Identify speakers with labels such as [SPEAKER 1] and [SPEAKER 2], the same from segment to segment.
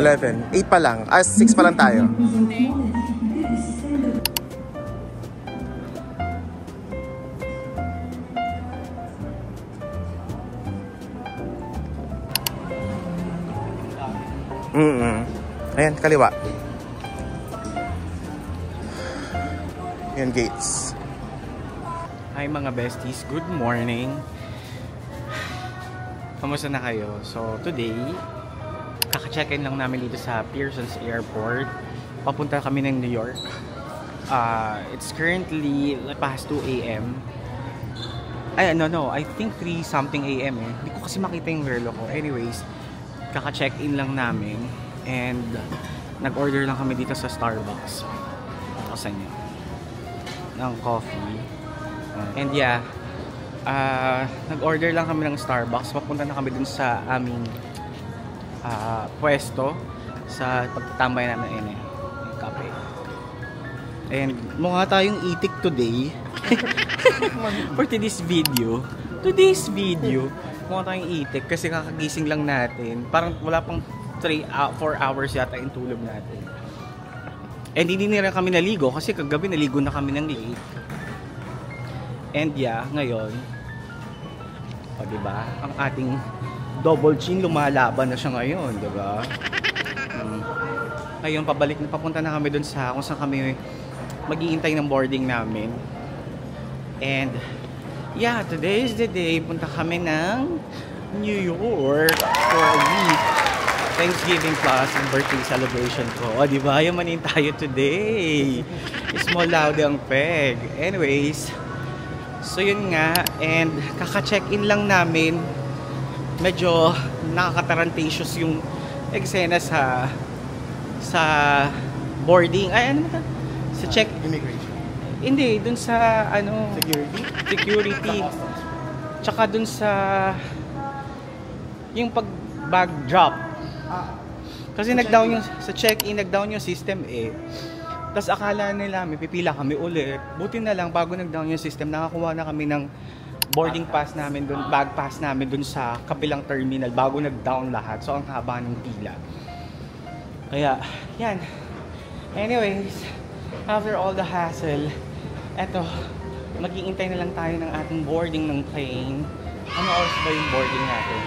[SPEAKER 1] 11. 8 pa lang. 6 pa lang tayo. Ayan, kaliwa. Ayan, gates. Hi mga besties, good morning. Kamusta na kayo? So today, kaka-check-in lang namin dito sa Pearsons Airport. Papunta kami ng New York. It's currently past 2 AM. Ay, no, I think 3 something AM eh. Hindi ko kasi makita yung relo ko. Anyways, kaka-check-in lang namin. And nag-order lang kami dito sa Starbucks. Ako sa inyo. Ng coffee. And yeah, nag-order lang kami ng Starbucks. Papunta na kami dun sa aming pwesto sa pagtatambay namin ng kape. And mukha tayong itik today. For today's video. Mukha tayong itik kasi kakagising lang natin. Parang wala pang 4 hours yata yung tulog natin. And hindi na kami naligo kasi kagabi naligo na kami ng late. And yeah, ngayon, diba? Ang ating double chin lumalaban na siya ngayon, diba? Ngayon, papunta na kami dun sa kung saan kami mag-iintay ng boarding namin. And yeah, today is the day. Punta kami ng New York for a week. Thanksgiving plus ang birthday celebration ko. O, diba? Yamanin tayo today. Small loud ang peg. Anyways, so yun nga. And kaka-check-in lang namin. Medyo nakaka-tarantatious yung eksena sa boarding. Ay, ano ba? Sa check.
[SPEAKER 2] Immigration.
[SPEAKER 1] Hindi, dun sa
[SPEAKER 2] Security.
[SPEAKER 1] Tsaka dun sa yung pag-bag drop. Kasi nag-down yung sa check-in, nag-down yung system eh. Tapos akala nila may pipila kami ulit. Buti na lang bago nag-down yung system, nakakuha na kami ng boarding pass namin dun, bag pass namin dun sa kabilang terminal bago nag-down lahat. So ang haba ng pila. Kaya, yan. Anyways, after all the hassle, eto, mag-iintay na lang tayo ng ating boarding ng plane. Ano oras ba yung boarding natin?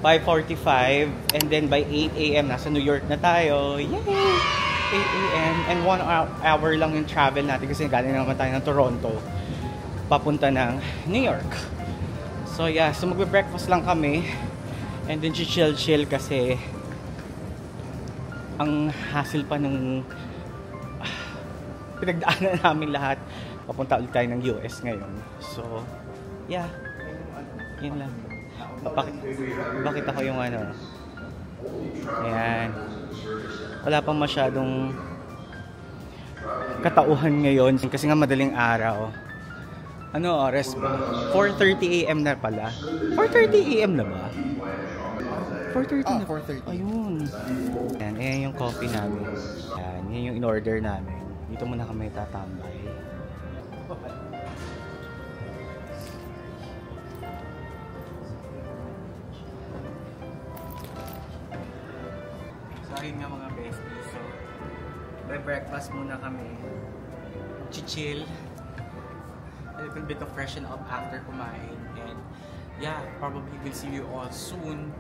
[SPEAKER 1] 5:45 and then by 8 AM nasa New York na tayo. Yay! 8 AM and 1 hour lang yung travel natin kasi galing naman tayo ng Toronto papunta ng New York. So yeah, so magbe-breakfast lang kami and then chill kasi ang hassle pa nung pinagdaanan namin lahat. Papunta ulit tayo ng US ngayon. So yeah, yun lang. Bakit ako yung ano. Ayan. Wala pang masyadong katauhan ngayon kasi nga madaling araw. Ano oras ba? 4:30 AM na pala. 4:30 AM na ba? 4:30 na.
[SPEAKER 2] 4:30.
[SPEAKER 1] Ayun. Ayan yung coffee namin. Ayan, yan yung in-order namin. Dito muna kami tatambay. Ayun nga mga besties, so by breakfast muna kami, chill, a little bit of freshen up after kumain, and yeah, probably we'll see you all soon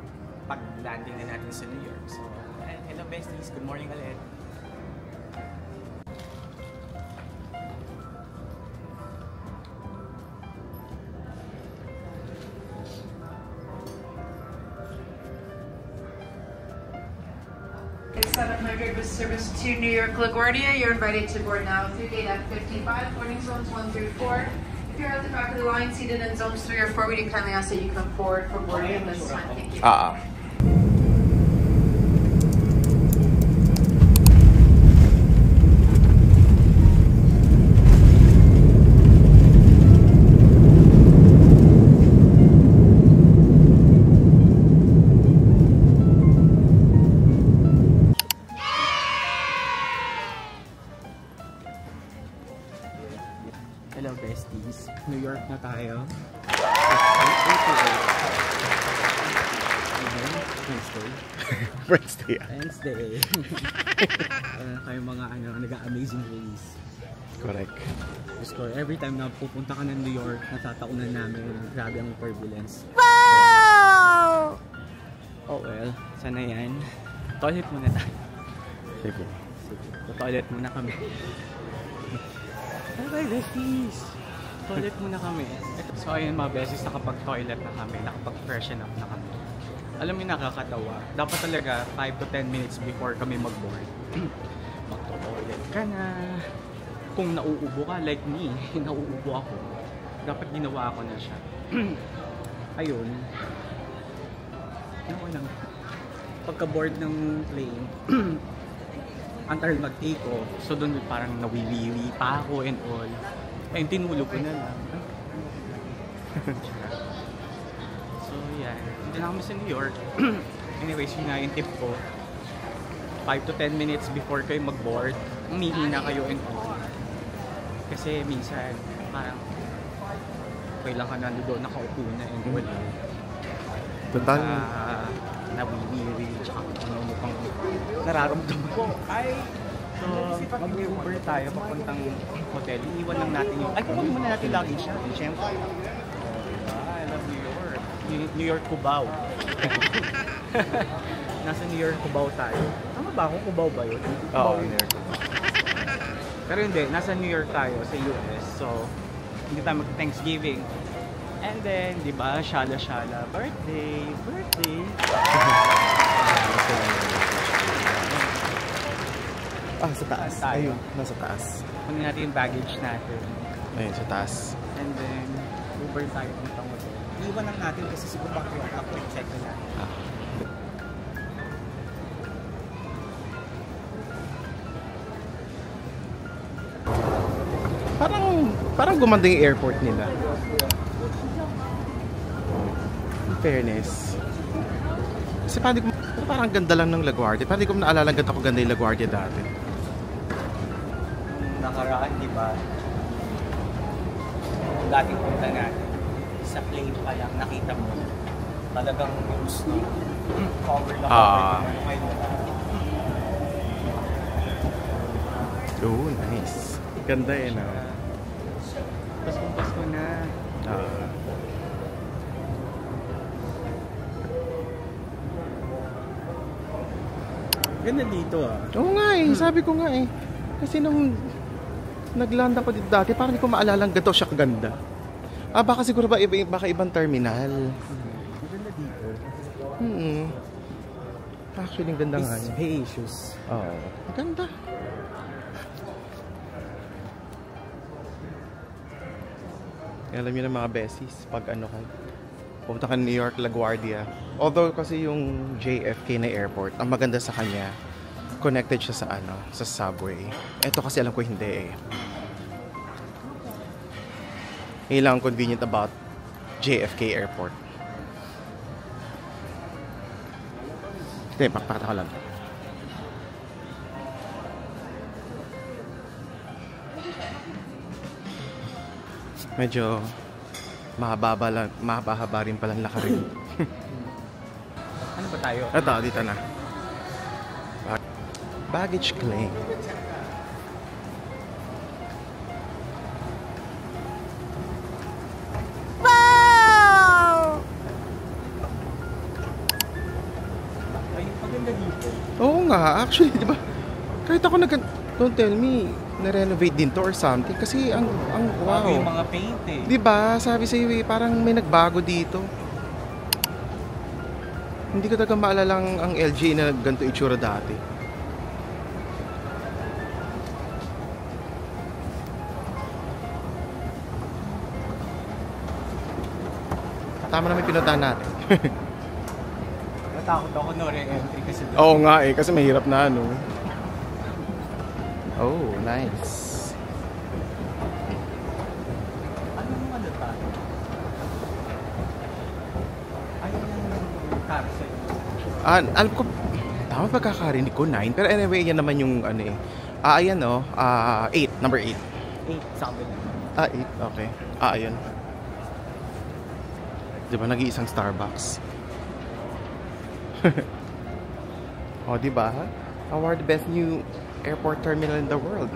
[SPEAKER 1] pag landing na natin sa New York. So hello besties, good morning ulit.
[SPEAKER 3] It's 700 with service to New York LaGuardia. You're invited to board now through gate F55, boarding zones 1 through 4. If you're at the back of the line, seated in zones 3 or 4, we do kindly ask that you come forward for boarding at this time. Thank you.
[SPEAKER 1] Hello besties, New York na tayo. Wednesday.
[SPEAKER 2] Wednesday. Kayo mga nag-amazing race.
[SPEAKER 1] Correct.
[SPEAKER 2] Score. Every time na pupunta ka ng New York, natataunan namin. Grabe ang turbulence.
[SPEAKER 1] Wow!
[SPEAKER 2] Oh well, sana yan. Toilet muna tayo.
[SPEAKER 1] Sige.
[SPEAKER 2] Toilet muna kami. Bye-bye, besties! Toilet muna kami. So ayun mga beses, nakapag-toilet na kami, nakapag-freshen up na kami. Alam niyo, nakakatawa. Dapat talaga 5 to 10 minutes before kami mag-board. Magto-toilet ka na. Kung nauubo ka, like me, nauubo ako. Dapat ginawa ko na siya. Ayun. Ano lang. Pagka-board ng plane, until mag-take off, so doon parang nawiwiwi pa ako and all. Ayun, tinulog ko na lang. So yan, hindi na kami sa New York. Anyways, yun nga yung tip ko. 5 to 10 minutes before kayo mag-board, umihina kayo and all. Kasi minsan, parang kailan ka nandoon, nakaupo na and all.
[SPEAKER 1] Total.
[SPEAKER 2] Nawiwiwi, tsaka ano mo pang nararamdaman ko. So, mag-Uber tayo papuntang hotel. Iiwan lang natin yung... Ay, kukunin muna natin luggage natin, syempre. I love New York. New York Cubao. Nasa New York Cubao tayo. Tama ba ako? Cubao ba yun?
[SPEAKER 1] Oo, New York Cubao.
[SPEAKER 2] Pero hindi, nasa New York tayo sa US. So, hindi tayo mag-Thanksgiving. And then, di ba, shala-shala, birthday.
[SPEAKER 1] Sa taas.
[SPEAKER 2] Tayo.
[SPEAKER 1] Ayun, nasa taas.
[SPEAKER 2] Kunin natin yung baggage natin.
[SPEAKER 1] Ayun, sa taas.
[SPEAKER 2] And then, Uber tayo puntang hotel. Iwan lang natin kasi siguro baka check na natin.
[SPEAKER 1] Parang gumanda yung airport nila. In fairness. Kasi parang ganda lang ng LaGuardia. Parang di ko naalala ganda ko ganda yung LaGuardia dati.
[SPEAKER 2] Nakaraan, di ba? Dating punta natin. Sa plane pa lang, nakita mo. Talagang news no? Cover na
[SPEAKER 1] Oh, nice. Ganda eh, no?
[SPEAKER 2] Pasko na. Ganda dito ah.
[SPEAKER 1] Oo nga eh, sabi ko nga eh. Kasi nung nagland ako dito dati, parang hindi ko maalala ang ganito siya kaganda. Baka siguro baka ibang terminal.
[SPEAKER 2] Maganda dito.
[SPEAKER 1] Actually, ang ganda nga.
[SPEAKER 2] Spacious.
[SPEAKER 1] Oo. Ganda. Alam niyo na mga besis, pag ano kayo, pumunta ka ng New York, LaGuardia. Although kasi yung JFK na airport, ang maganda sa kanya, connected siya sa sa subway. Ito kasi alam ko hindi eh. Yun lang ang convenient about JFK airport. Hindi, pakita ko lang. Medyo mahaba rin palang lakarin.
[SPEAKER 2] Ano ba tayo?
[SPEAKER 1] Ito, dito na. Baggage claim.
[SPEAKER 2] Wow! Ay, maganda dito.
[SPEAKER 1] Oo nga, actually, di ba? Kahit ako don't tell me, na-renovate din to or something. Kasi ang wow.
[SPEAKER 2] Bago yung mga paint eh.
[SPEAKER 1] Di ba? Sabi sa'yo eh, parang may nagbago dito. Hindi ko talaga maalala ang LG na ganito itsura dati. Tama naman yung pinuntahan natin.
[SPEAKER 2] Natakot ako no re-entry kasi doon.
[SPEAKER 1] Oo nga eh, kasi mahirap na ano. Oh, nice.
[SPEAKER 2] Ano tayo? Ayun yung carousel.
[SPEAKER 1] Alam ko, tama pagkakarinig ko, 9. Pero anyway, yan naman yung ano eh. Ayan o, 8, number 8.
[SPEAKER 2] 8, sabi na.
[SPEAKER 1] 8, okay. Ayan. Diba, nag-iisang Starbucks. O, diba? Award best new airport terminal in the world.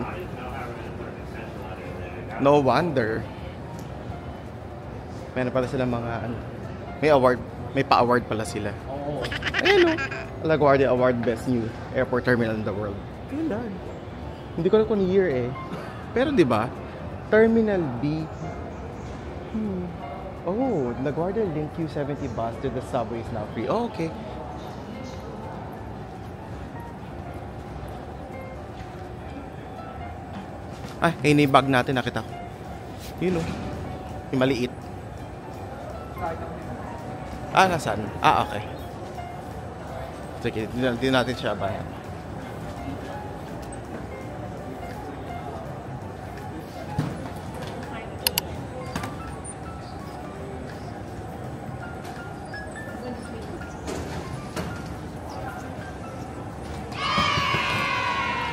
[SPEAKER 1] No wonder. Meron pala sila mga ano. May award. May pa-award pala sila.
[SPEAKER 2] Oo.
[SPEAKER 1] Ayun o. LaGuardia Award Best New Airport Terminal in the World. Kailan? Hindi ko alam kung year eh. Pero diba? Terminal B. Oh, LaGuardia Link Q70 bus to the subway is now free. Oh, okay. Ay, ayun yung bag natin, nakita ko. Yun o. Yung maliit. Ah, nasaan? Ah, okay. Sige, hindi natin siya bayan.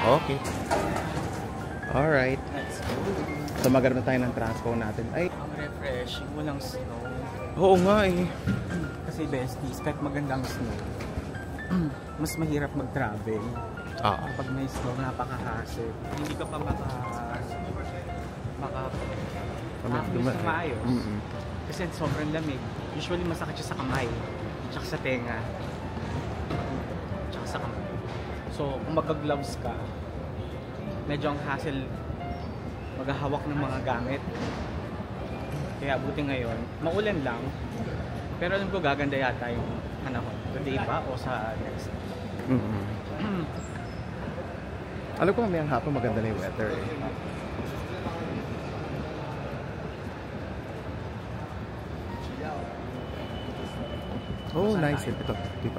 [SPEAKER 1] Okay. Alright. So maghanap na tayo ng transpo natin. Ay,
[SPEAKER 2] Ang refreshing, walang snow.
[SPEAKER 1] oo nga eh.
[SPEAKER 2] Kasi besties, kahit magandang snow, mas mahirap mag-travel.
[SPEAKER 1] Ah.
[SPEAKER 2] Kapag may snow, napaka-hassle. Hindi ka pa
[SPEAKER 1] Dumaan.
[SPEAKER 2] maayos. Kasi sobrang lamig. Usually masakit siya sa kamay, tsaka sa tenga, tsaka sa kamay. So, kung magka-gloves ka, medyo ang hassle maghahawak ng mga gamit. Kaya buti ngayon, maulan lang. Pero alam ko gaganda yata yung panahon. Today ba o sa next?
[SPEAKER 1] Alam ko mamayang hapon maganda na yung weather eh. Oh, nice. Ito, dito.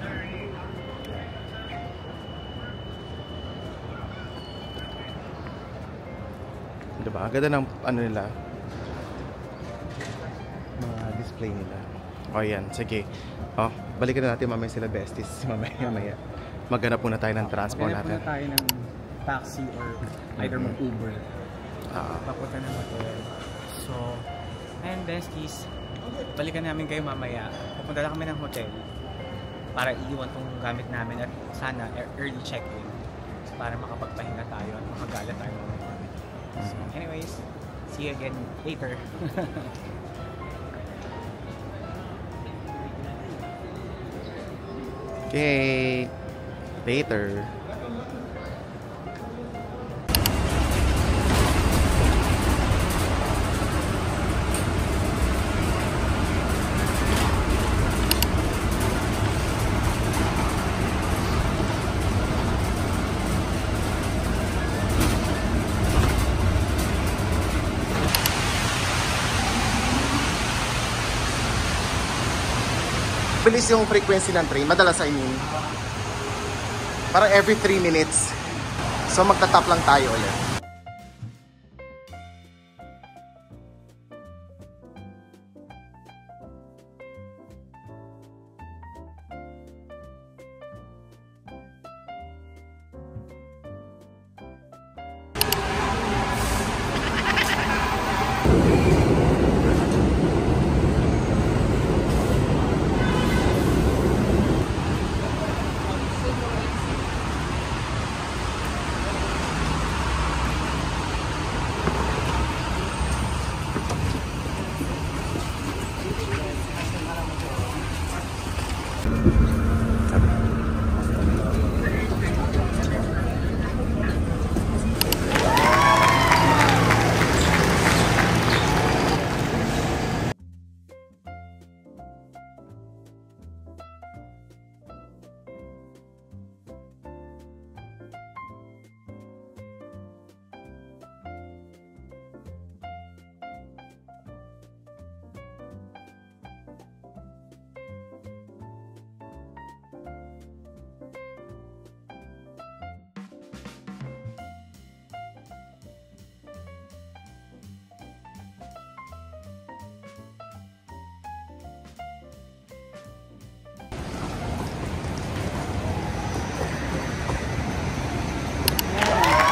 [SPEAKER 1] Diba? Ang ganda ng ano nila. Mga display nila. O yan, sige. Oh, balikan na natin mamaya sila besties. Mamaya. Maghanap muna tayo ng transport
[SPEAKER 2] Maghanap
[SPEAKER 1] natin.
[SPEAKER 2] muna tayo ng taxi or either mag-Uber. Papunta ng hotel. So, and besties, balikan namin kayo mamaya. Pupunta lang kami ng hotel para iiwan tong gamit namin at sana early check-in para makapagpahinga tayo at makagala tayo mamaya. So, anyways, see you again later.
[SPEAKER 1] Okay. Later. Bilis yung frequency ng train, madalas I mean. Parang every 3 minutes. So magtatap lang tayo ulit.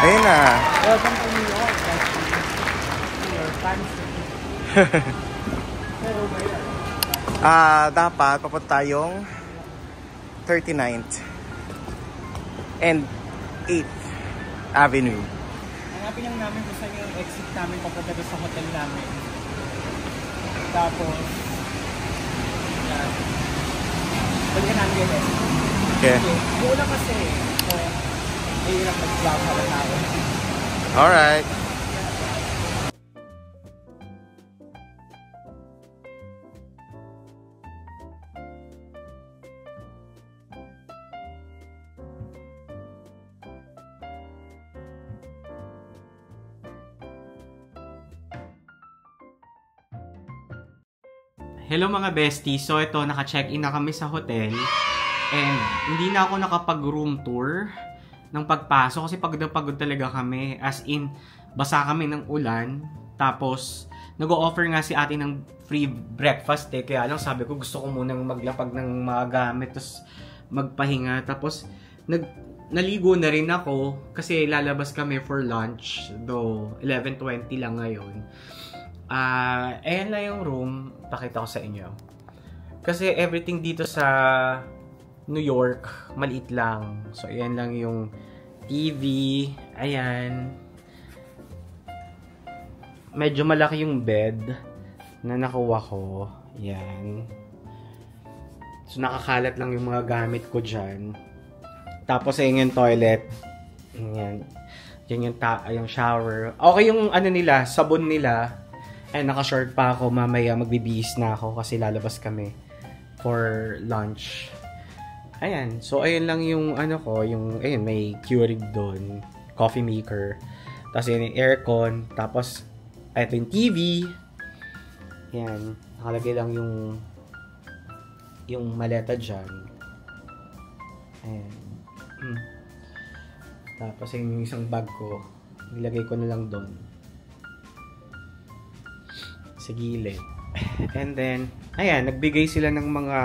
[SPEAKER 1] Ayun na.
[SPEAKER 2] Welcome to New York. Your fancy.
[SPEAKER 1] Dapat papunta tayong 39th. and 8th Avenue.
[SPEAKER 2] Hanapin lang namin kung saan yung exit namin papunta doon sa hotel namin. Tapos, yan. Balikan namin yun.
[SPEAKER 1] Okay.
[SPEAKER 2] Buo lang kasi. So, mahirap mag-vlog pala tayo.
[SPEAKER 1] Alright.
[SPEAKER 2] Hello mga besties. So ito, naka-check-in na kami sa hotel. And hindi na ako nakapag-room tour ng pagpasok kasi pagod na pagod talaga kami. As in, basa kami ng ulan. Tapos, nag-o-offer nga si ate ng free breakfast eh. Kaya lang sabi ko, gusto ko munang maglapag ng mga gamit. Tapos, magpahinga. Tapos, naligo na rin ako kasi lalabas kami for lunch. Though, 11:20 lang ngayon. Ayan lang yung room. Pakita ko sa inyo. Kasi everything dito sa New York, maliit lang. So, ayan lang yung TV. Ayan. Medyo malaki yung bed na nakuha ko. Ayan. So, nakakalat lang yung mga gamit ko dyan. Tapos, ayan yung toilet. Ayan. Yan yung shower. Okay yung ano nila, sabon nila. And naka-short pa ako. Mamaya magbibihis na ako kasi lalabas kami for lunch. Ayan. So, ayan lang yung ano ko. Yung, ayan, may Keurig doon. Coffee maker. Tapos, yun yung aircon. Tapos, ito yung TV. Ayan. Nakalagay lang yung maleta dyan. Ayan. Tapos, yung isang bag ko. Nilagay ko na lang doon. Sa gilid. And then, ayan, nagbigay sila ng mga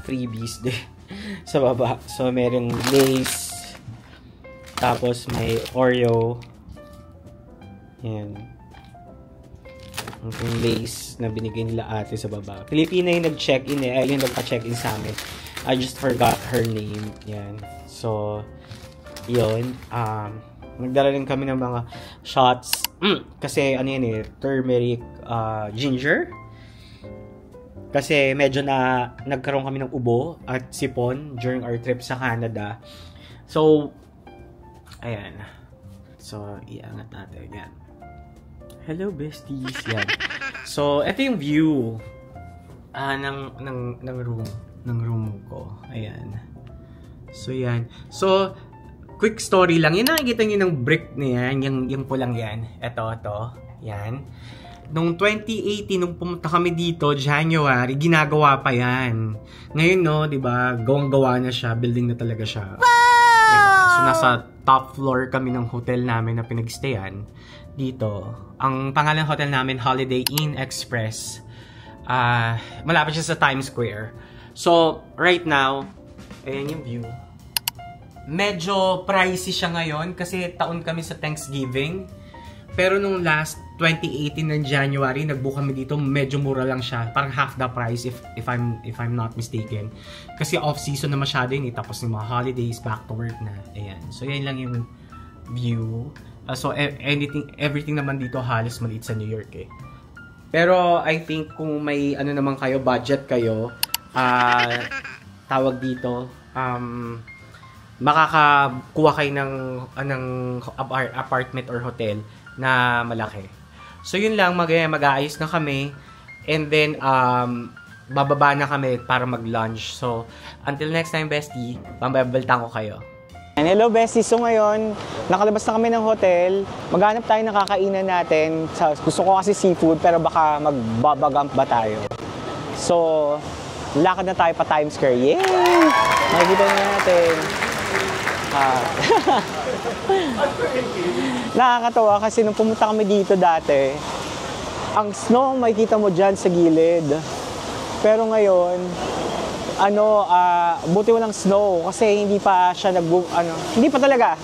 [SPEAKER 2] freebies din sa baba. So, merong lace. Tapos, may Oreo. Ayan. Yung lace na binigay nila ate sa baba. Pilipina yung nag-check-in eh. Ay, yung nagpa-check-in sa amin. I just forgot her name. Yan. So, yun. Nagdala rin kami ng mga shots. Kasi, ano yan eh, turmeric, ginger. Kasi, medyo nagkaroon kami ng ubo at sipon during our trip sa Canada. So, ayan. So, iangat natin. Yan. Hello, besties. Yan. So, ito yung view ng room ko. Ayan. So, yan. So, quick story lang. Yung nakikita nyo ng brick na yan, yung pulang yan. Ito. Yan. Noong 2018, nung pumunta kami dito, January, ginagawa pa yan. Ngayon, no, di ba, gawang-gawa na siya, building na talaga siya. Wow! Diba? So, nasa top floor kami ng hotel namin na pinagstayan dito. Ang pangalan ng hotel namin, Holiday Inn Express. Malapit siya sa Times Square. So, right now, ayan yung view. Medyo pricey siya ngayon kasi taon kami sa Thanksgiving. Pero nung last 2018 ng January, nag-book kami dito, medyo mura lang siya. Parang half the price if I'm not mistaken. Kasi off-season na masyado yun, tapos yung mga holidays, back to work na. Ayan. So, yan lang yung view. So, everything naman dito halos maliit sa New York eh. Pero, I think kung may ano naman kayo, budget kayo, tawag dito, makakakuha kayo ng apartment or hotel na malaki. So, yun lang, mag-aayos na kami. And then, bababa na kami para mag-lunch. So, until next time, bestie, pambabaltan ko kayo.
[SPEAKER 4] Hello, bestie. So, ngayon, nakalabas na kami ng hotel. Maghanap tayo ng kakainan natin. Gusto ko kasi seafood, pero baka magbabagamp ba tayo. So, lakad na tayo pa Times Square. Yay! Nakikita na natin. Nakakatawa kasi nung pumunta kami dito dati, ang snow makikita mo dyan sa gilid. Pero ngayon, buti walang snow kasi hindi pa siya hindi pa talaga.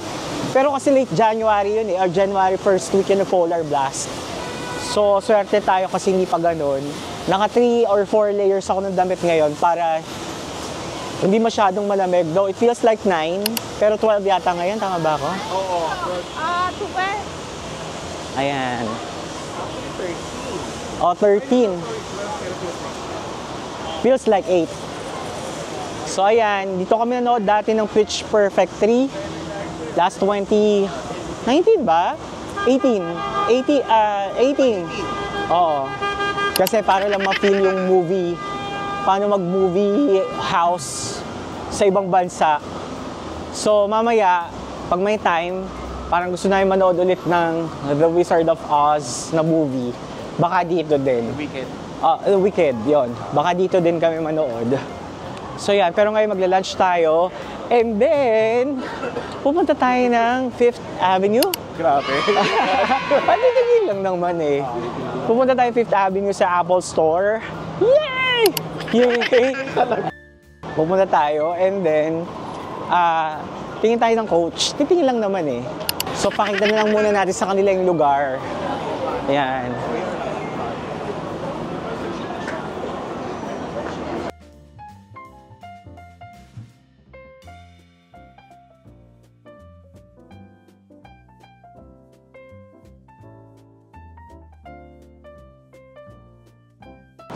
[SPEAKER 4] Pero kasi late January yun eh, or January first weekend of polar blast. So, swerte tayo kasi hindi pa ganun. Naka 3 or 4 layers ako ng damit ngayon para Hindi masyadong malamig. Though it feels like 9, pero 12 yata ngayon. Tama ba ako?
[SPEAKER 2] Oo.
[SPEAKER 4] Ayan. Oh, 13. Feels like 8. So ayan, dito kami nanood dati ng Pitch Perfect 3. Last 2019 ba? 18. 18. Oo. Kasi para lang ma-feel yung movie. Paano mag-movie house sa ibang bansa. So mamaya, pag may time, parang gusto namin manood ulit ng The Wizard of Oz na movie. Baka dito din.
[SPEAKER 2] Wicked.
[SPEAKER 4] The Wicked, yon. Baka dito din kami manood. So yan, pero ngayon magla-lunch tayo. And then, pupunta tayo ng 5th Avenue.
[SPEAKER 2] Grabe.
[SPEAKER 4] Patigil lang naman eh. Pupunta tayo 5th Avenue sa Apple Store. Yay! Yay! Pupunta tayo and then, tingin tayo ng coach. Titingin lang naman eh. So pakita na lang muna natin sa kanila yung lugar. Ayan.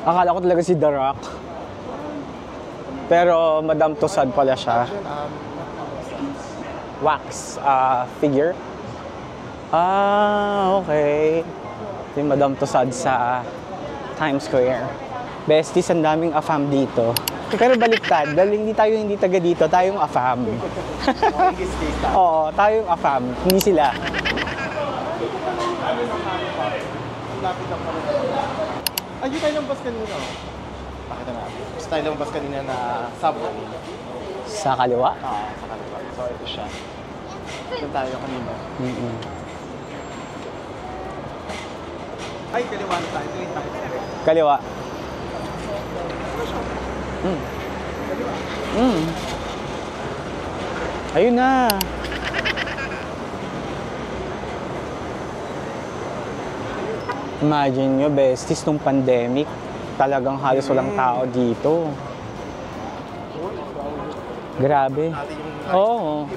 [SPEAKER 4] Akala ko talaga si The Rock. Pero Madam Tussauds pala siya. Wax figure. Okay. Yung Madam Tussauds sa Times Square. Besties, ang daming AFAM dito. Pero baliktad, dahil hindi taga dito, tayong AFAM. Oo, tayong AFAM, hindi sila.
[SPEAKER 2] Ayun tayo ng bus kanina. Pakita na. Gusto tayo ng bus kanina na subway.
[SPEAKER 4] Sa kaliwa?
[SPEAKER 2] Sa kaliwa. So ito siya. Doon tayo kanina. Ay, kaliwa na tayo. Ito yung tayo.
[SPEAKER 4] Kaliwa. Ayun na. Imagine nyo, besties, nung pandemic, talagang halos walang tao dito. Grabe. Oo.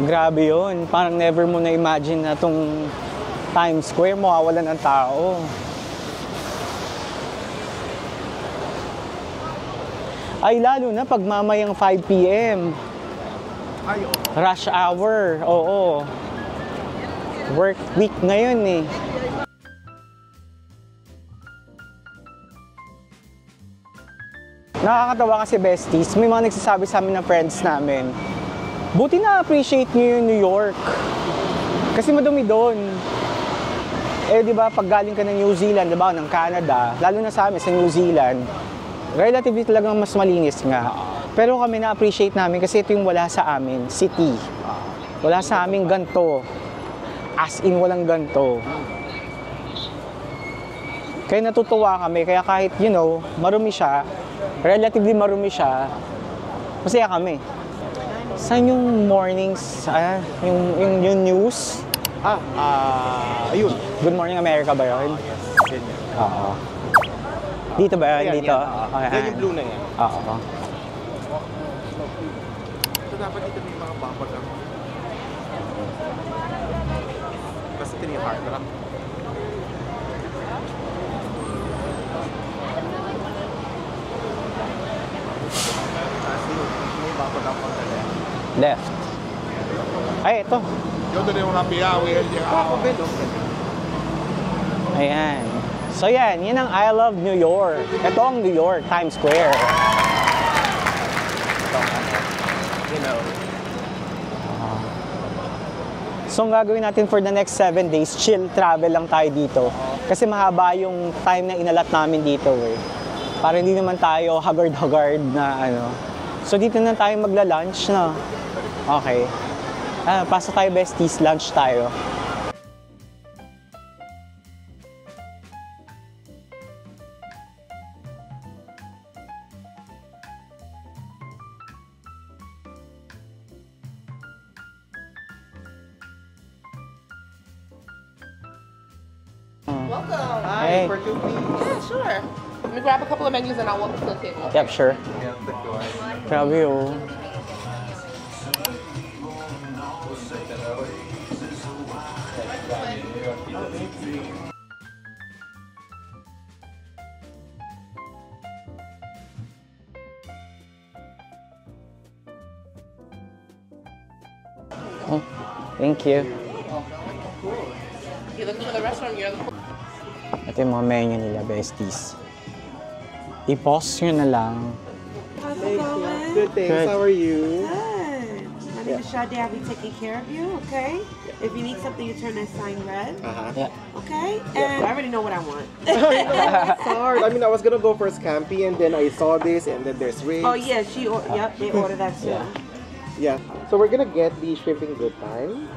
[SPEAKER 4] Grabe yun. Parang never mo na-imagine na itong Times Square, mawawalan ng tao. Ay, lalo na pag mamayang 5 p.m.
[SPEAKER 2] Ay,
[SPEAKER 4] Rush hour. Oo. Work week ngayon eh. Nakakatawa kasi besties, may mga nagsasabi sa amin ng friends namin, buti na-appreciate nyo yung New York. Kasi madumi doon. Eh, di ba, pag galing ka ng New Zealand, di ba, ng Canada, lalo na sa amin, sa New Zealand, relatively talagang mas malinis nga. Pero kami na-appreciate namin kasi ito yung wala sa amin, city. Wala sa amin ganto. As in, walang ganto. Kaya natutuwa kami, kaya kahit, you know, marumi siya, relatively marumi siya, masaya kami. Saan yung mornings, yung news?
[SPEAKER 2] ayun.
[SPEAKER 4] Good Morning America ba yun? Oo. Dito ba yun? Dito?
[SPEAKER 2] Yan yung blue na yan.
[SPEAKER 4] Oo.
[SPEAKER 2] So dapat dito may mga bumper lang. Kasi ito yung hard rock.
[SPEAKER 4] Left. Ay, ito.
[SPEAKER 2] Yo tenía una pegada, güey.
[SPEAKER 4] Ayan. So yan, yun ang I Love New York. Ito ang New York, Times Square.
[SPEAKER 2] You know.
[SPEAKER 4] So ang gagawin natin for the next 7 days, chill travel lang tayo dito. Kasi mahaba yung time na inalat namin dito eh. Para hindi naman tayo haggard-haggard na ano. So dito na tayo magla-lunch na. Okay. Pasok tayo besties, lunch tayo.
[SPEAKER 5] Welcome.
[SPEAKER 2] Hi,
[SPEAKER 4] Hey.
[SPEAKER 2] for 2 please.
[SPEAKER 5] Yeah, sure. Let me grab a couple of menus and I'll walk to the table.
[SPEAKER 4] Yep, sure. Grabe oh. Oh, thank you.
[SPEAKER 5] You're looking for the restaurant, you're looking.
[SPEAKER 4] Ito yung mga menu nila, besties. I-pause nyo na lang.
[SPEAKER 6] How's it going?
[SPEAKER 7] Good, thanks.
[SPEAKER 4] Good.
[SPEAKER 7] How are you?
[SPEAKER 6] Good. My name is Sade. I'll be taking care of you, okay? If you need something, you turn that sign red,
[SPEAKER 4] Yeah.
[SPEAKER 6] okay? And I already know what I want.
[SPEAKER 7] It's hard. I mean, I was gonna go for scampi, and then I saw this, and then there's ribs.
[SPEAKER 6] Oh, yeah, yep, they ordered that too.
[SPEAKER 7] Yeah. So we're gonna get the shrimping good time.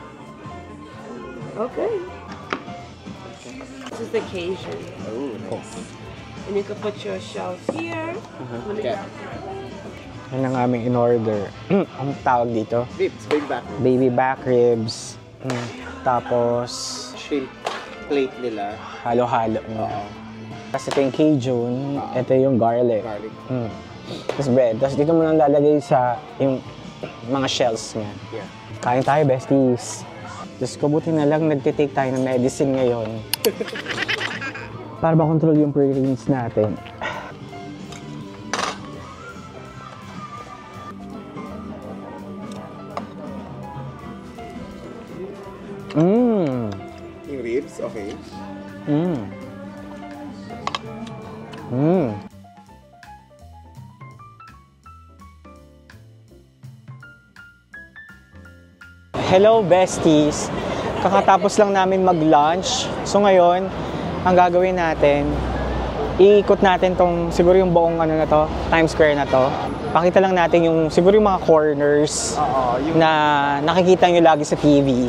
[SPEAKER 6] Okay. This is the Cajun.
[SPEAKER 7] Oh, nice.
[SPEAKER 6] And you can put your shells here. Let me
[SPEAKER 7] Okay.
[SPEAKER 6] grab
[SPEAKER 4] Yan ang aming in-order. Ang tawag dito?
[SPEAKER 7] Ribs, big back ribs.
[SPEAKER 4] Baby back ribs. Tapos,
[SPEAKER 7] Shrimp plate nila.
[SPEAKER 4] halo-halo na. Kasi ito yung Cajun, ito yung garlic.
[SPEAKER 7] Garlic.
[SPEAKER 4] Tapos bread. Tapos dito mo lang lalagay sa yung mga shells niya.
[SPEAKER 7] Yeah.
[SPEAKER 4] Kain tayo, besties. Diyos ko, buti na lang nagtitake tayo ng medicine ngayon. Para ba-control yung pre-rinse natin.
[SPEAKER 7] Yung ribs, okay.
[SPEAKER 4] Hello, besties! Kakatapos lang namin mag-lunch. So ngayon, ang gagawin natin, iikot natin tong, siguro yung buong ano na to, Times Square na to. Pakita lang natin yung, siguro yung mga corners na nakikita nyo lagi sa TV.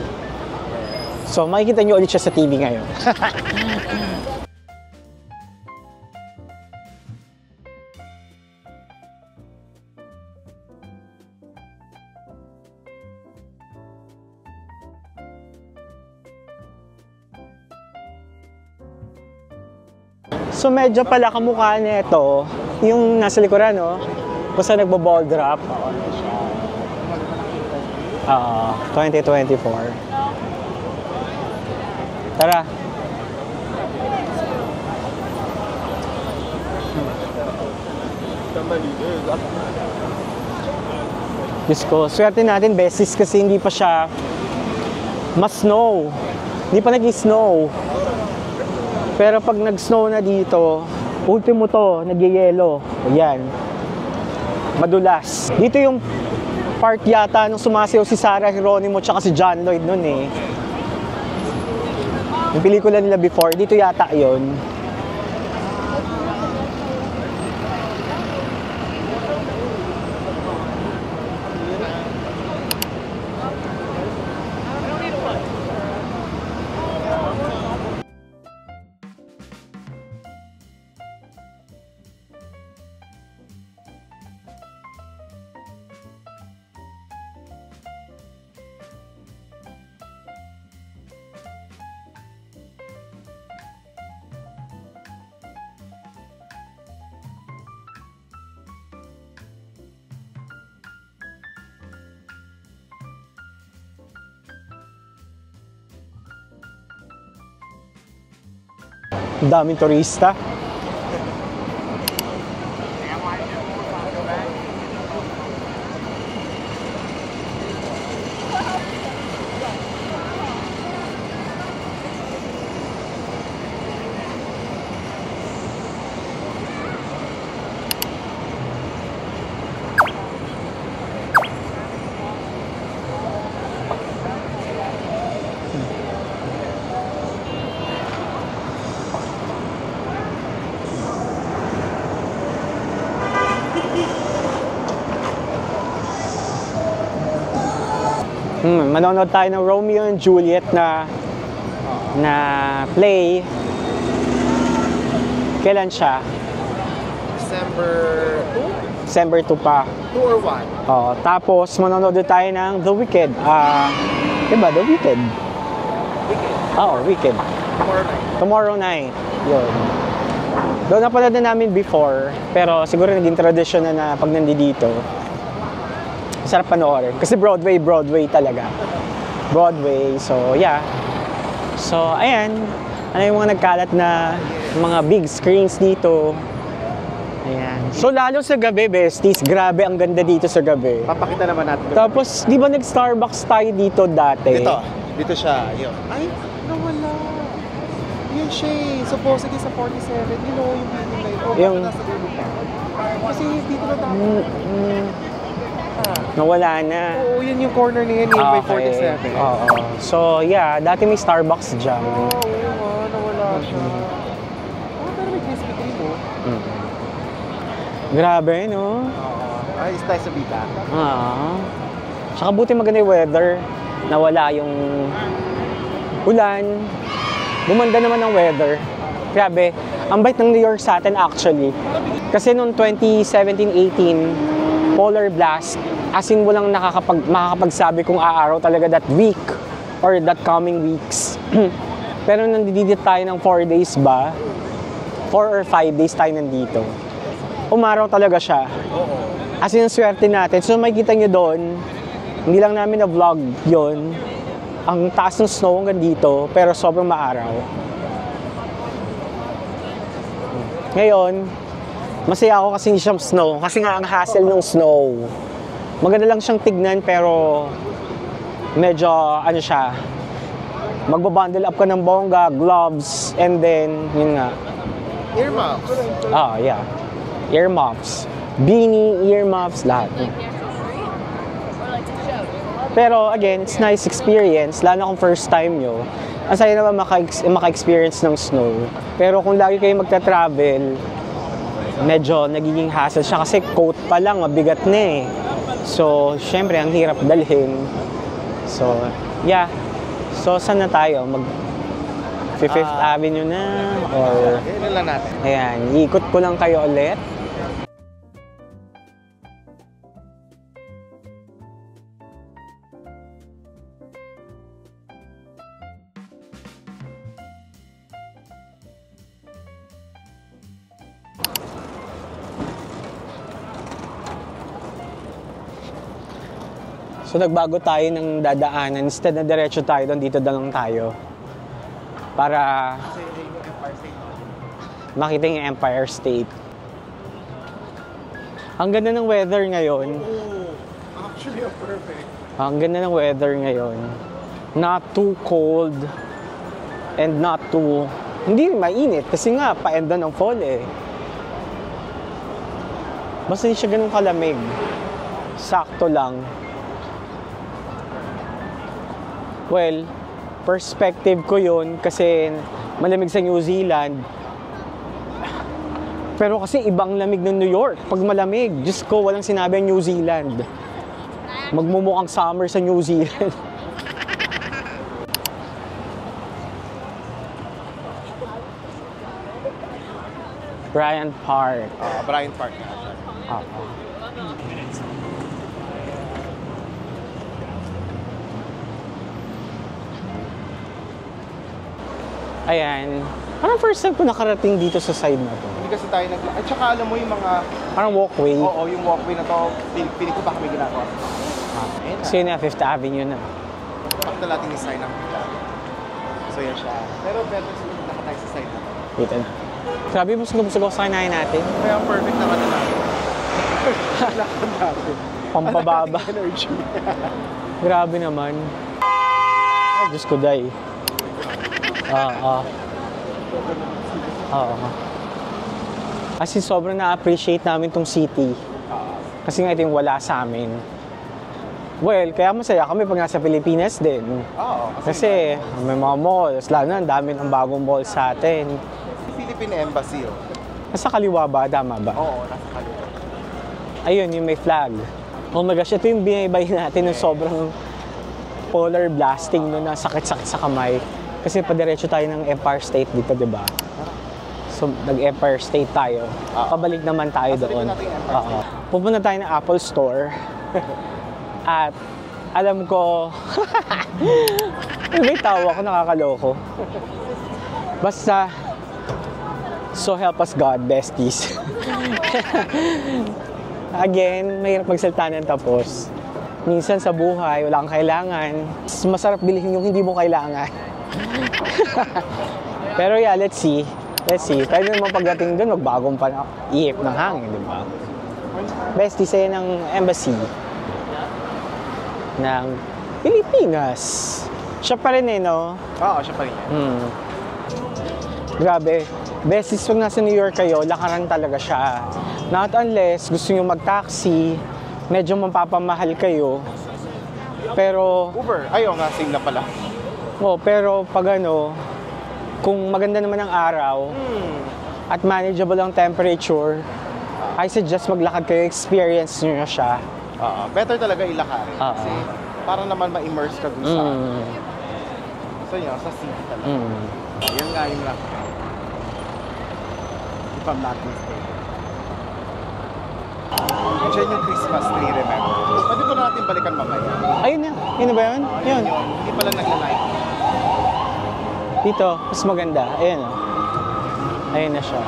[SPEAKER 4] So makikita nyo ulit siya sa TV ngayon. So medyo pala kamukha nito yung nasa likuran, no? Basta nagbo-ball drop. 2024. Tara. Diyos ko, swerte natin, beses, kasi hindi pa siya mas-snow. Hindi pa nag-snow. Pero pag nag-snow na dito, ultimo to, nag-yelo. Ayan. Madulas. Dito yung part yata nung sumasayaw si Sarah Geronimo tsaka si John Lloyd nun eh. Yung pelikula nila before, dito yata yon. Daming turista. Manonood tayo ng Romeo and Juliet na play. Kailan siya?
[SPEAKER 7] December 2?
[SPEAKER 4] December 2 pa.
[SPEAKER 7] 2 or 1?
[SPEAKER 4] Oh, tapos manonood tayo ng The Wicked. Diba? The Wicked. Oo, Wicked.
[SPEAKER 7] Tomorrow night.
[SPEAKER 4] Tomorrow night. Yun. Doon na pala na namin before, pero siguro naging tradition na pag nandito. Sarap panoorin. Kasi Broadway talaga. Broadway, so yeah. So, ayan. Ano yung mga nagkalat na mga big screens dito. Ayan. So, lalo sa gabi, besties, grabe ang ganda dito sa gabi.
[SPEAKER 7] Papakita naman natin.
[SPEAKER 4] Tapos, di ba nag-Starbucks tayo dito dati?
[SPEAKER 7] Dito siya. Yun. Ay, nawala. Yun siya eh. Supposedly sa 47, you know, yung building na ito.
[SPEAKER 4] Yung...
[SPEAKER 7] Nasa dulo pa. Kasi dito na dapat.
[SPEAKER 4] Nawala na.
[SPEAKER 7] Oo, yun yung corner na yan, by 47.
[SPEAKER 4] Oo. So, yeah, dati may Starbucks dyan.
[SPEAKER 7] Oo, nawala siya. Pero may Krispy Kreme, oh.
[SPEAKER 4] Grabe, no?
[SPEAKER 7] Ay, is tayo sa bita.
[SPEAKER 4] Tsaka buti maganda yung weather. Nawala yung ulan. Bumanda naman ang weather. Grabe. Ang bait ng New York sa atin actually. Kasi noong 2017-18, polar blast, as in walang makakapagsabi kung aaraw talaga that week or that coming weeks. Pero nandito tayo ng 4 days ba? 4 or 5 days tayo nandito. Umaraw talaga siya. As in, swerte natin. So, makikita nyo doon, hindi lang namin na-vlog yon. Ang taas ng snow hanggang dito, pero sobrang maaraw. Ngayon, masaya ako kasi hindi siya snow. Kasi nga, ang hassle ng snow. Maganda lang siyang tignan, pero medyo, ano siya, magbabundle up ka ng bongga, gloves, and then, yun nga.
[SPEAKER 7] Earmuffs.
[SPEAKER 4] Yeah. Earmuffs. Beanie, earmuffs, lahat. Pero again, it's nice experience, lalo kung first time nyo. Ang saya naman maka-experience ng snow. Pero kung lagi kayo magta-travel, medyo nagiging hassle siya kasi coat pa lang, mabigat na eh. So, syempre, ang hirap dalhin. So, yeah. So, saan na tayo? Fifth Avenue na? Or...
[SPEAKER 7] Yan lang natin.
[SPEAKER 4] Ayan, ikot ko lang kayo ulit. So nagbago tayo ng dadaanan. Instead na diretso tayo doon, dito na lang tayo. Para makita yung Empire State. Ang ganda ng weather ngayon.
[SPEAKER 7] Actually, perfect.
[SPEAKER 4] Ang ganda ng weather ngayon. Not too cold and not too... Hindi mainit kasi nga pa-end ng fall eh. Basta hindi siya ganun kalamig. Sakto lang. Well, perspective ko yun kasi malamig sa New Zealand. Pero kasi ibang lamig ng New York. Pag malamig, Diyos ko, walang sinabi ang New Zealand. Magmumukhang summer sa New Zealand. Bryant Park.
[SPEAKER 7] Bryant Park na.
[SPEAKER 4] Ayan. Parang first time ko nakarating dito sa side na to.
[SPEAKER 7] Hindi kasi tayo At saka alam mo yung mga...
[SPEAKER 4] Parang walkway.
[SPEAKER 7] Oo, yung walkway na to, piling ko baka may ginagawa.
[SPEAKER 4] Kasi yun na, Fifth Avenue na.
[SPEAKER 7] Pakita natin yung sign ng Fifth Avenue. So yan siya. Pero better sa naka tayo sa side na to.
[SPEAKER 4] Wait, ano? Grabe, busog ako sa kinain natin.
[SPEAKER 7] Kaya perfect naman na natin. Lakad natin.
[SPEAKER 4] Pampababa.
[SPEAKER 7] Energy.
[SPEAKER 4] Grabe naman. Ay, Diyos ko, day. Kasi sobrang na-appreciate namin tong city. Kasi nga ito yung wala sa amin. Well, kaya masaya kami pag nasa Pilipinas din. Kasi may mga malls, lalo na ang dami ng bagong malls sa atin.
[SPEAKER 7] Philippine Embassy, oh.
[SPEAKER 4] Nasa kaliwa ba? Tama ba?
[SPEAKER 7] Oo, nasa kaliwa.
[SPEAKER 4] Ayun, yung may flag. Oh my gosh, ito yung binaybay natin ng sobrang polar blasting na sakit-sakit sa kamay. Kasi padiretso tayo ng Empire State dito, di ba? So, nag-Empire State tayo. Pabalik naman tayo doon. Pupunta tayo ng Apple Store. At alam ko, may tawa ko, nakakaloko. Basta, So help us God, besties. Again, mahirap magsalita ng tapos. Minsan sa buhay, wala kang kailangan. Masarap bilhin yung hindi mo kailangan. Pero yeah, let's see. Let's see. Pwede naman pagdating doon, magbagong pa na ihip ng hangin, di ba? Bestie sa'yo ng embassy ng Pilipinas. Siya pa rin eh, no?
[SPEAKER 7] Oo, siya pa rin.
[SPEAKER 4] Grabe. Besties, pag nasa New York kayo, lakaran talaga siya. Not unless gusto nyo mag-taxi, medyo mapapamahal kayo. Pero...
[SPEAKER 7] Uber. Ayaw nga, same na pala.
[SPEAKER 4] Oh, pero pag ano, kung maganda naman ang araw at manageable ang temperature, I suggest maglakad kayo, experience nyo na siya.
[SPEAKER 7] Better talaga ilakarin. Kasi para naman ma-immerse ka dun sa so yun, sa city talaga. Yan nga yung lang. If I'm not mistaken. Diyan yung Christmas tree, remember? Pwede ko na natin balikan mamaya.
[SPEAKER 4] Ayun na. Yun na ba yun? Yun.
[SPEAKER 7] Hindi pala nagla-light.
[SPEAKER 4] Dito, mas maganda. Ayun o. Ayun na siya.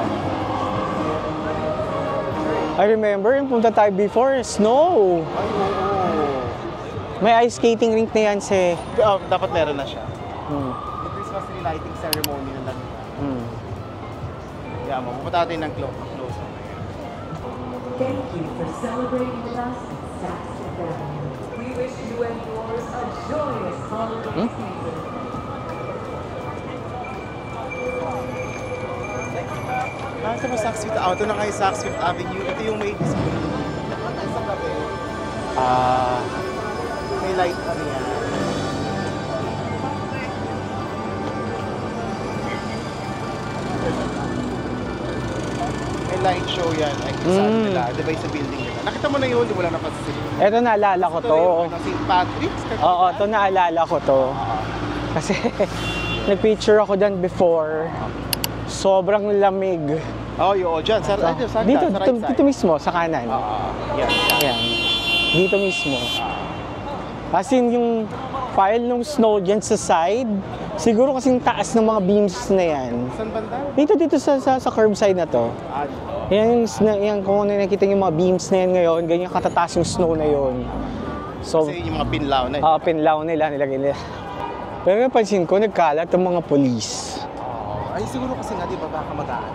[SPEAKER 4] I remember, yung punta tayo before, snow.
[SPEAKER 7] Ay, oo.
[SPEAKER 4] May ice skating rink na yan, si...
[SPEAKER 7] Dapat meron na siya. Yung Christmas tree lighting ceremony na lang. Yeah, pupunta natin ng close.
[SPEAKER 8] Thank you for celebrating with us, Saxon family. We wish you and yours a joyous holiday season.
[SPEAKER 7] Ito mo Saks Fifth Avenue. Ito na kayo Saks Fifth Avenue. Ito yung may display. May light ano yan. May light show yan. Ay, saan nila. Di ba yung sa building nila? Nakita mo na yun, di mo lang napansin.
[SPEAKER 4] Ito naalala ko to.
[SPEAKER 7] St. Patrick's?
[SPEAKER 4] Oo, ito naalala ko to. Kasi nag-picture ako dyan before. Sobrang lamig.
[SPEAKER 7] Oh, yun. Dyan. Sa right
[SPEAKER 4] Dito mismo, sa kanan. Yan. Dito mismo. As in, yung pile ng snow dyan sa side, siguro kasing taas ng mga beams na yan.
[SPEAKER 7] Saan banda?
[SPEAKER 4] Dito sa curbside na to. Yan kung ano nakita yung mga beams na yan ngayon, ganyan katataas yung snow na yun. So,
[SPEAKER 7] kasi yung mga pinlaw na.
[SPEAKER 4] Pinlaw nila, nilagay nila. Pero napansin ko, nagkalat ang mga polis.
[SPEAKER 7] Ay, siguro kasi nga, di ba, baka magaan.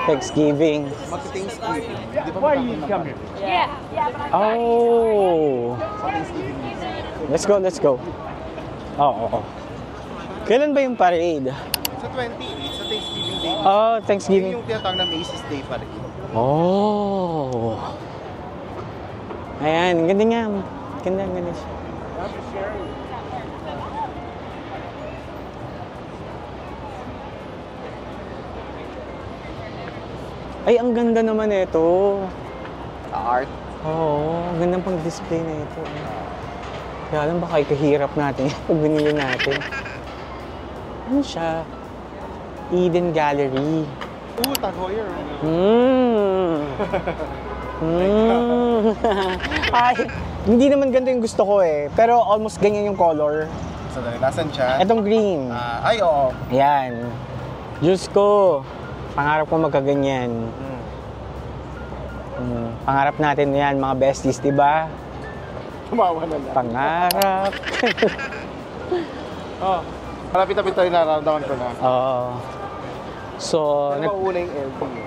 [SPEAKER 4] Thanksgiving.
[SPEAKER 7] Mag-Thanksgiving. Di ba magkakaroon?
[SPEAKER 4] Oh! Let's go. Oo. Kailan ba yung parade?
[SPEAKER 7] Sa 28, sa Thanksgiving Day.
[SPEAKER 4] Thanksgiving.
[SPEAKER 7] Yung tinatawag na Macy's Day pa rin.
[SPEAKER 4] Oh! Ayan, ganda nga. Ganda siya. Ay, ang ganda naman ito.
[SPEAKER 7] Art?
[SPEAKER 4] Oo, gandang pang-display na ito. Kaya alam baka ikahirap natin pag binili natin. Ano siya? Eden Gallery.
[SPEAKER 7] Tag Heuer.
[SPEAKER 4] Ay, hindi naman ganito yung gusto ko eh. Pero almost ganyan yung color.
[SPEAKER 7] Sandali, nasan siya?
[SPEAKER 4] Itong green.
[SPEAKER 7] Ay, oo.
[SPEAKER 4] Yan. Diyos ko. Pangarap ko magkaganyan. Pangarap natin yan, mga besties, di ba?
[SPEAKER 7] Tumawa na lang.
[SPEAKER 4] Pangarap.
[SPEAKER 7] Malapit-lapit tayo, nararamdaman ko na.
[SPEAKER 4] Oo. So,
[SPEAKER 7] Mauna yung LTE.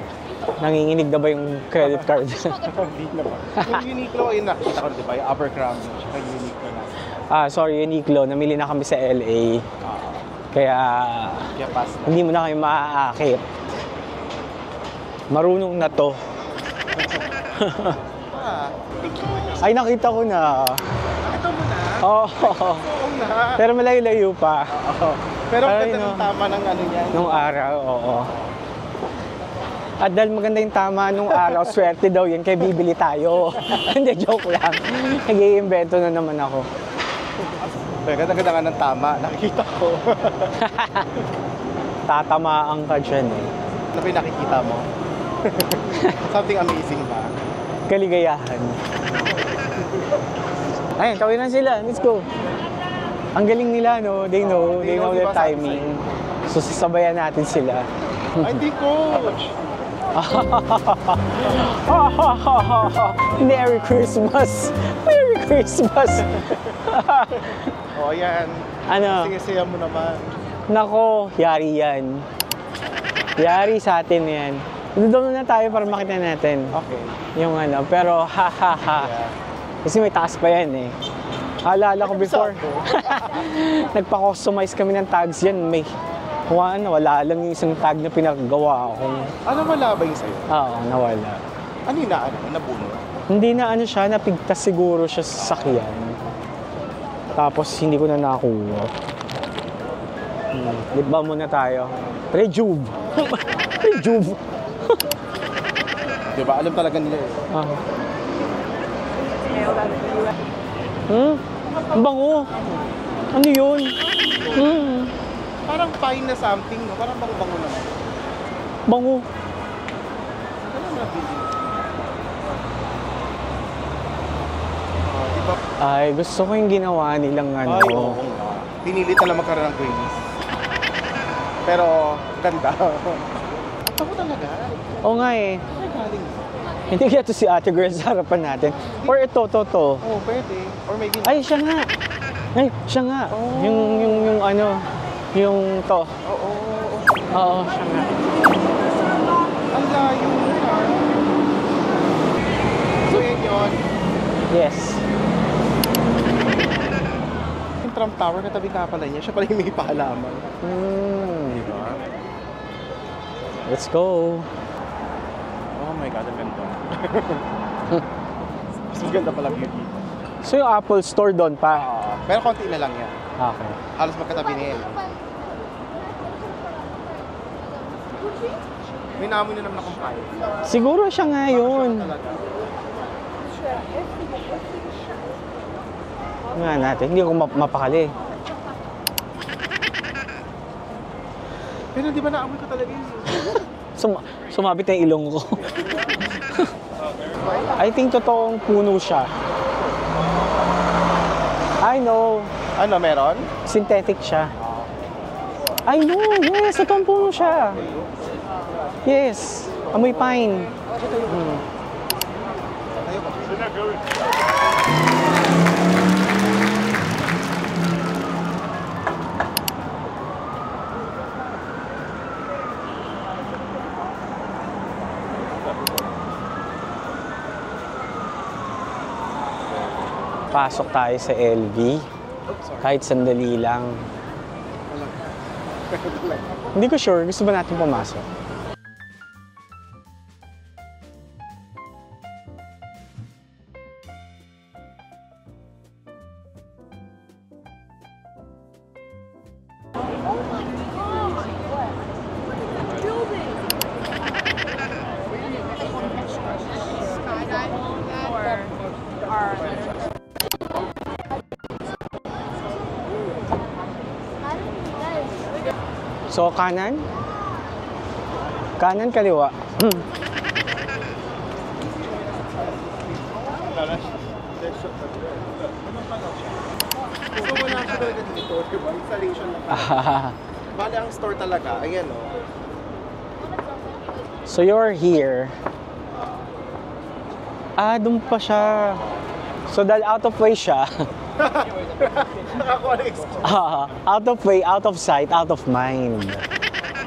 [SPEAKER 4] nanginginig na ba yung credit card?
[SPEAKER 7] Hindi na ba? Yung Uniqlo, yun nakita ko, di ba? Yung Abercrombie, tsaka yung Uniqlo na.
[SPEAKER 4] Sorry, Uniqlo. Namili na kami sa LA. Kaya
[SPEAKER 7] pass na.
[SPEAKER 4] hindi mo na kayo maaakit. Marunong na to. Ay, nakita ko na.
[SPEAKER 7] Nakita mo na?
[SPEAKER 4] Oo.
[SPEAKER 7] Oo na.
[SPEAKER 4] Pero malayo-layo pa.
[SPEAKER 7] Pero ang
[SPEAKER 4] Ay,
[SPEAKER 7] ganda ng tama ng ano niya.
[SPEAKER 4] Nung araw, oo. At dahil maganda yung tama nung araw, swerte daw yun, kaya bibili tayo. Hindi, joke lang. Nag-iimbento na naman ako.
[SPEAKER 7] Ganda-ganda nga ng tama, nakikita ko.
[SPEAKER 4] Tatamaan ka dyan eh.
[SPEAKER 7] Ano ba yung nakikita mo? Something amazing ba?
[SPEAKER 4] Kaligayahan. Ayun, tawin na sila. Let's go. Ang galing nila, no? They know their timing. So, sasabayan natin sila.
[SPEAKER 7] Ay, di coach!
[SPEAKER 4] Merry Christmas! Merry Christmas!
[SPEAKER 7] O, yan.
[SPEAKER 4] Ano?
[SPEAKER 7] Sige, saya mo naman.
[SPEAKER 4] Nako, yari yan. Yari sa atin yan. Doon na tayo para makita natin.
[SPEAKER 7] Okay.
[SPEAKER 4] Yung ano, pero
[SPEAKER 7] Yeah.
[SPEAKER 4] Kasi may taas pa yan eh. Alala ko before. Nagpa-customize kami ng tags yan. May wala lang yung isang tag na pinagawa ako.
[SPEAKER 7] Ano wala ba yung sa'yo?
[SPEAKER 4] Oo, nawala.
[SPEAKER 7] Ano yung nabuno?
[SPEAKER 4] Hindi na ano siya, napigtas siguro siya sa sakyan. Tapos hindi ko na nakuha. Lip balm muna tayo. Rejuve. Rejuve.
[SPEAKER 7] Diba? Alam talaga nila eh.
[SPEAKER 4] Ang bango. Ano yun?
[SPEAKER 7] Parang fine na something, no? Parang bango-bango naman.
[SPEAKER 4] Bango.
[SPEAKER 7] Ano na feeling? Diba?
[SPEAKER 4] Ay, gusto ko yung ginawa nilang ano.
[SPEAKER 7] Ay, oo nga. Pinilit na lang magkaroon ng Grammys. Pero, ganda. Ako talaga.
[SPEAKER 4] Oo nga eh.
[SPEAKER 7] Ay, galing.
[SPEAKER 4] Hindi kaya ito si Ate Girl sa harapan natin. Or ito.
[SPEAKER 7] Oo, pwede. Or maybe...
[SPEAKER 4] Ay, siya nga. Ay, siya nga.
[SPEAKER 7] Oh.
[SPEAKER 4] Yung ano, yung to.
[SPEAKER 7] Oo.
[SPEAKER 4] Oo, siya nga.
[SPEAKER 7] Ang layo na. So, yun yun.
[SPEAKER 4] Yes.
[SPEAKER 7] Yung Trump Tower, katabi ka pala niya. Siya pala yung may paalaman. Diba?
[SPEAKER 4] Let's go.
[SPEAKER 7] Oh my God, ang ganda. Mas maganda pala view dito.
[SPEAKER 4] So yung Apple Store doon pa?
[SPEAKER 7] Pero konti na lang yan.
[SPEAKER 4] Okay.
[SPEAKER 7] Halos magkatabi na yan. May naamoy na naman akong kayo.
[SPEAKER 4] Siguro siya nga yun.
[SPEAKER 7] Talaga.
[SPEAKER 4] Nga natin, hindi ako mapakali.
[SPEAKER 7] Pero di ba naamoy ka talaga yun?
[SPEAKER 4] Sumabit na yung ilong ko. I think totoong puno siya. I know.
[SPEAKER 7] Ano, meron?
[SPEAKER 4] Synthetic siya. I know, yes, totoong puno siya. Yes, amoy pine. Pasok tayo sa LV. Kahit sandali lang. Hindi ko sure. Gusto ba natin pumasok? So, kanan? Kanan, kaliwa.
[SPEAKER 7] So, wala siya talaga dito. Diba? Installation lang. Bale, ang store talaga. Ayan, o.
[SPEAKER 4] So, you're here. Doon pa siya. So, dahil out of way siya.
[SPEAKER 7] Nakakuha na excuse.
[SPEAKER 4] Out of way, out of sight, out of mind.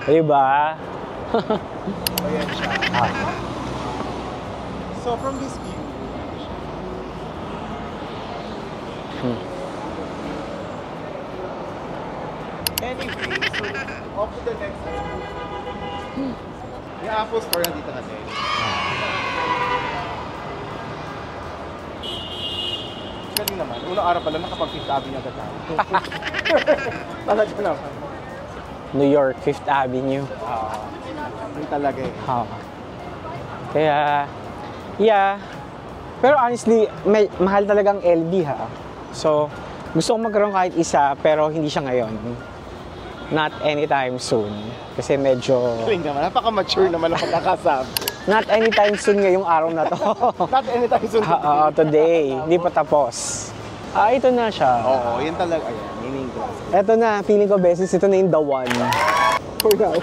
[SPEAKER 4] Diba?
[SPEAKER 7] Ayan siya. So, from this view, anyway, so, off to the next one. Yung Apple Store nandito kasi. Galing naman. Unang araw pala, nakapag-Fifth Avenue agad tayo. Talaga naman.
[SPEAKER 4] New York, Fifth Avenue.
[SPEAKER 7] Yun talaga eh.
[SPEAKER 4] Kaya, yeah. Pero honestly, mahal talagang LV ha. So, gusto ko magkaroon kahit isa, pero hindi siya ngayon. Not anytime soon. Kasi medyo...
[SPEAKER 7] Galing naman. Napaka-mature naman ang pagkakasabi.
[SPEAKER 4] Not anytime soon ngayong araw na to.
[SPEAKER 7] Not anytime soon.
[SPEAKER 4] Today. Hindi pa tapos. Ito na siya.
[SPEAKER 7] Oo, yun talaga. Ayan, yun yung glass.
[SPEAKER 4] Ito na, feeling ko beses, ito na yung the one. for now.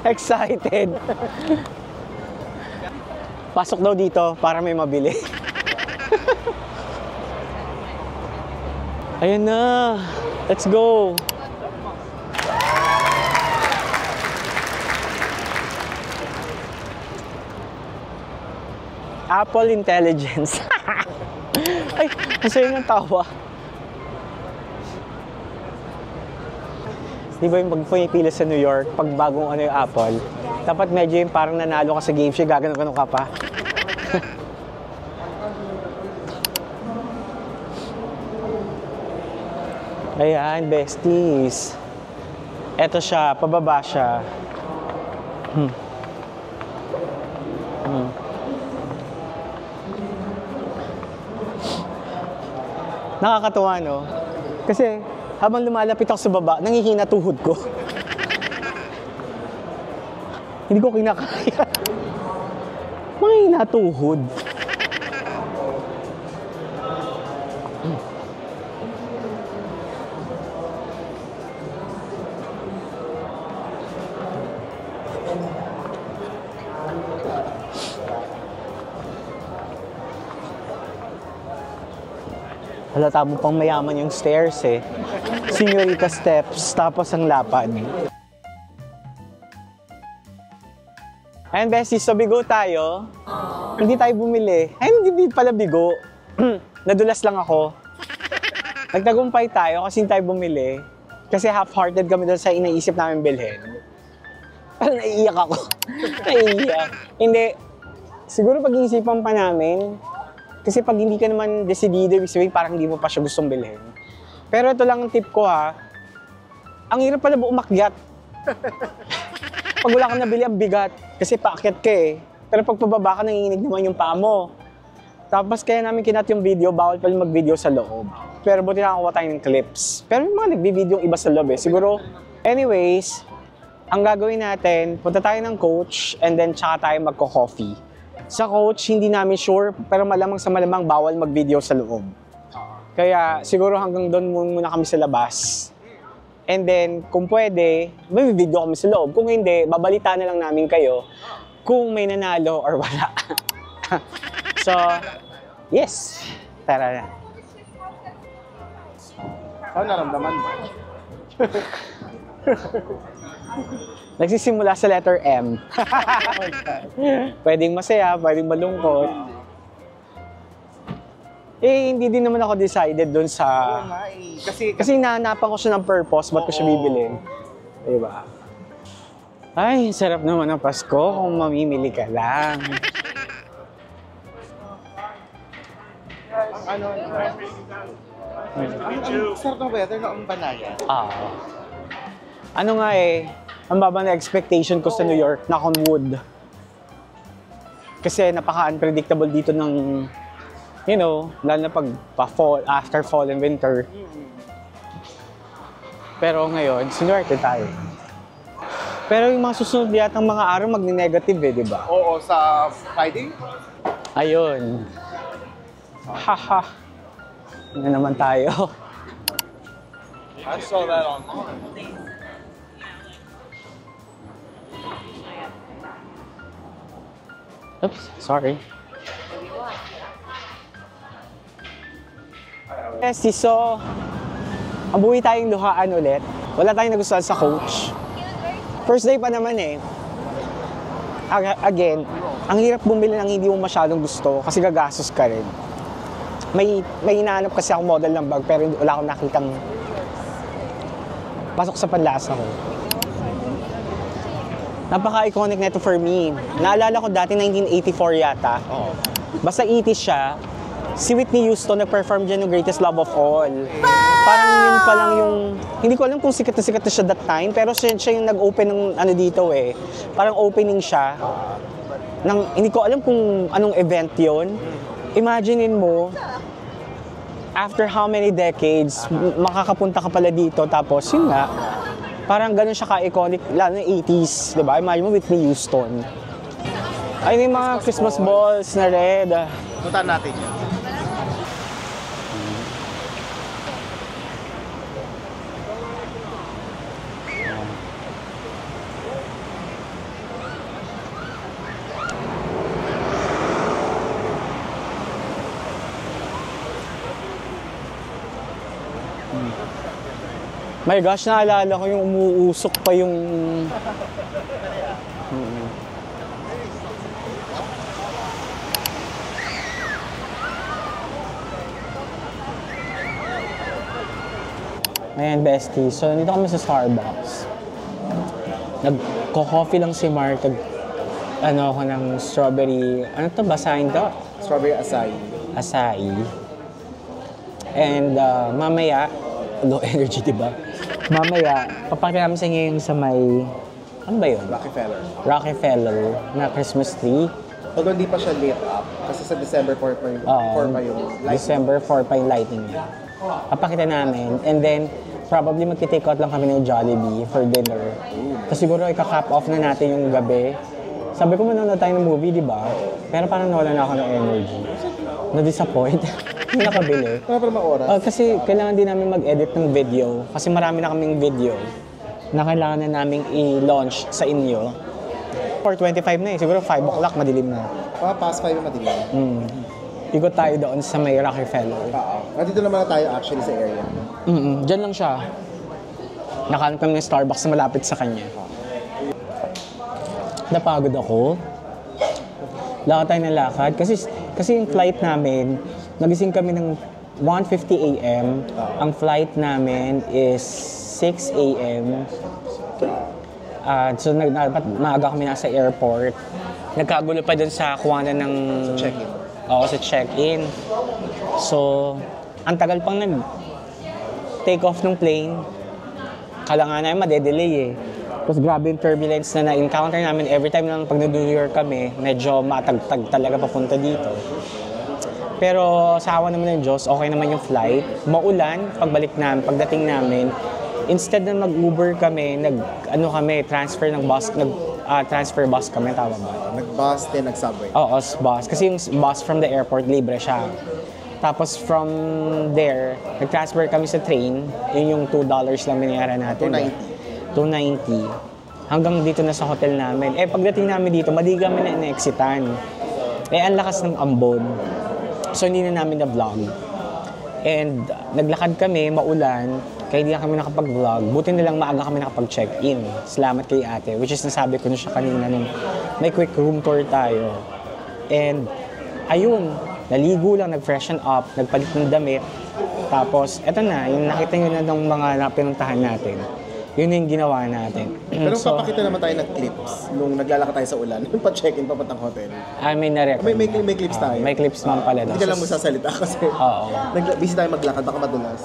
[SPEAKER 4] Excited. Pasok daw dito para may mabili. Ayun na. Let's go. Apple Intelligence. Ay, masaya ng tawa. Di ba yung pag pumipila sa New York, pag bagong ano yung Apple, dapat medyo yung parang nanalo ka sa game show, gagano-gano ka pa. Ayan, besties. Eto siya, pababa siya. Nakakatuwa, no? Kasi habang lumalapit ako sa baba, nangihina tuhod ko. Hindi ko kinakaya. Mahina tuhod. Halata mo pang mayaman yung stairs eh. Señorita steps, tapos ang lapad. Ayan, besties, so bigo tayo. Hindi tayo bumili. Ay, hindi pala bigo. Nadulas lang ako. Nagtagumpay tayo kasi hindi tayo bumili. Kasi half-hearted kami doon sa inaisip namin bilhin. Parang naiiyak ako. Naiiyak. Hindi. Siguro pag-iisipan pa namin. Kasi pag hindi ka naman decidido, ibig sabihin parang hindi mo pa siya gustong bilhin. Pero ito lang ang tip ko ha. Ang hirap pala umakyat. Pag wala kang nabili, ang bigat. Kasi paakyat ka eh. Pero pag pababa ka, nanginginig naman yung paa mo. Tapos kaya namin kinat yung video, bawal pala mag-video sa loob. Pero buti nakakuha tayo ng clips. Pero yung mga nagbi-video yung iba sa loob eh. Siguro, anyways, ang gagawin natin, punta tayo ng coach and then tsaka tayo magko-coffee. Sa coach, hindi namin sure, pero malamang sa malamang bawal mag-video sa loob. Kaya siguro hanggang doon muna kami sa labas. And then, kung pwede, may video kami sa loob. Kung hindi, babalita na lang namin kayo kung may nanalo or wala. So, yes. Tara na.
[SPEAKER 7] Ano naramdaman mo?
[SPEAKER 4] Nagsisimula sa letter M. Pwedeng masaya, pwedeng malungkot. Eh, hindi din naman ako decided doon sa... Kasi nahanapan ko siya ng purpose, ba't ko siya bibilin. Diba? Ay, sarap naman ng Pasko kung mamimili ka lang.
[SPEAKER 7] Ang sarap ng weather na Banaya.
[SPEAKER 4] Ano nga eh, ang baba na expectation ko sa New York, knock on wood. Kasi napaka-unpredictable dito ng, you know, lalo na pag pa-fall, after fall and winter. Pero ngayon, sinuwerte tayo. Pero yung mga susunod yatang mga araw, magne-negative eh, di ba?
[SPEAKER 7] Oo, sa Friday?
[SPEAKER 4] Ayun. Haha. Ano naman tayo?
[SPEAKER 7] I saw that on.
[SPEAKER 4] Oops, sorry. Yes, so, abuwi tayong luhaan ulit. Wala tayong nagustuhan sa coach. First day pa naman eh. Again, ang hirap bumili ng hindi mo masyadong gusto kasi gagastos ka rin. May hinahanap kasi ako model ng bag pero wala akong nakitang pasok sa panlasa ko. Napaka-iconic na ito for me. Naalala ko dati 1984 yata. Basta 80s siya. Si Whitney Houston nag-perform dyan ng Greatest Love of All. Parang yun pa lang yung... Hindi ko alam kung sikat na siya that time, pero siya yung nag-open ng ano dito eh. Parang opening siya. Hindi ko alam kung anong event yun. Imaginein mo, after how many decades, makakapunta ka pala dito, tapos yun nga, parang ganun siya ka-iconic, lalo ng 80s, di ba? Imagine mo Whitney Houston. Ayun yung mga Christmas balls na red.
[SPEAKER 7] Puntaan natin yun.
[SPEAKER 4] My gosh, naalala ko yung umuusok pa yung... Ayan, bestie. So, nandito kami sa Starbucks. Nagko-coffee lang si Mark. Ano ako ng strawberry... Ano to? Basahin to?
[SPEAKER 7] Strawberry acai.
[SPEAKER 4] Acai. And mamaya, low energy, diba? Mamaya, papakita namin sa inyo yung sa may... Ano ba yun?
[SPEAKER 7] Rockefeller.
[SPEAKER 4] Rockefeller na Christmas tree.
[SPEAKER 7] Although hindi pa siya lit up. Kasi sa December 4 pa yung lighting.
[SPEAKER 4] December 4 pa yung lighting niya. Papakita namin. And then, probably magti-take out lang kami ng Jollibee for dinner. Tapos siguro ika-cap off na natin yung gabi. Sabi ko manonood tayo ng movie, di ba? Pero parang nawala na ako ng energy. Na-disappoint. Hindi nakabili.
[SPEAKER 7] Wala pa naman oras.
[SPEAKER 4] Kasi kailangan din namin mag-edit ng video. Kasi marami na kaming video na kailangan na namin i-launch sa inyo. 4:25 na eh. Siguro 5 o'clock madilim na.
[SPEAKER 7] Past 5 yung madilim.
[SPEAKER 4] Ikot tayo doon sa may Rockefeller.
[SPEAKER 7] Oo. Nandito naman na tayo actually sa area.
[SPEAKER 4] Diyan lang siya. Nakahanap kami ng Starbucks na malapit sa kanya. Napagod ako. Lakad tayo ng lakad. Kasi yung flight namin, nagising kami ng 1:50 a.m. Ang flight namin is 6 a.m. So dapat maaga kami nasa airport. Nagkagulo pa dun sa kuwanan ng...
[SPEAKER 7] Sa check-in.
[SPEAKER 4] Oo, sa check-in. So, ang tagal pang nag-take off ng plane. Kala nga namin madedelay eh. Tapos grabe yung turbulence na na-encounter namin every time lang pag New York kami, medyo matagtag talaga papunta dito. Pero sa awa naman ng Diyos, okay naman yung flight. Maulan, pagdating namin, instead na mag-Uber kami, transfer bus kami, tawag ba?
[SPEAKER 7] Nag-bus, then nag-subway.
[SPEAKER 4] Oo, bus. Kasi yung bus from the airport, libre siya. Tapos from there, nag-transfer kami sa train. Yun yung $2 lang binayaran natin. $2.90. Hanggang dito na sa hotel namin. Pagdating namin dito, mali kami na in-exitan. Ang lakas ng ambon. So, hindi na namin na-vlog. And naglakad kami, maulan, kaya hindi na kami nakapag-vlog. Buti na lang maaga kami nakapag-check-in. Salamat kay ate, which is nasabi ko na siya kanina nung may quick room tour tayo. And ayun, naligo lang, nag-freshen up, nagpalit ng damit. Tapos, eto na, yung nakita nyo na ng mga pinuntahan natin. Yun yung ginawa natin.
[SPEAKER 7] Pero papakita naman tayo ng clips nung naglalakad tayo sa ulan. Nung pa-check-in, papatang hotel.
[SPEAKER 4] May na-record.
[SPEAKER 7] May clips tayo.
[SPEAKER 4] May clips man pala.
[SPEAKER 7] Hindi ka lang magsasalita kasi busy tayo maglakad, baka madulas.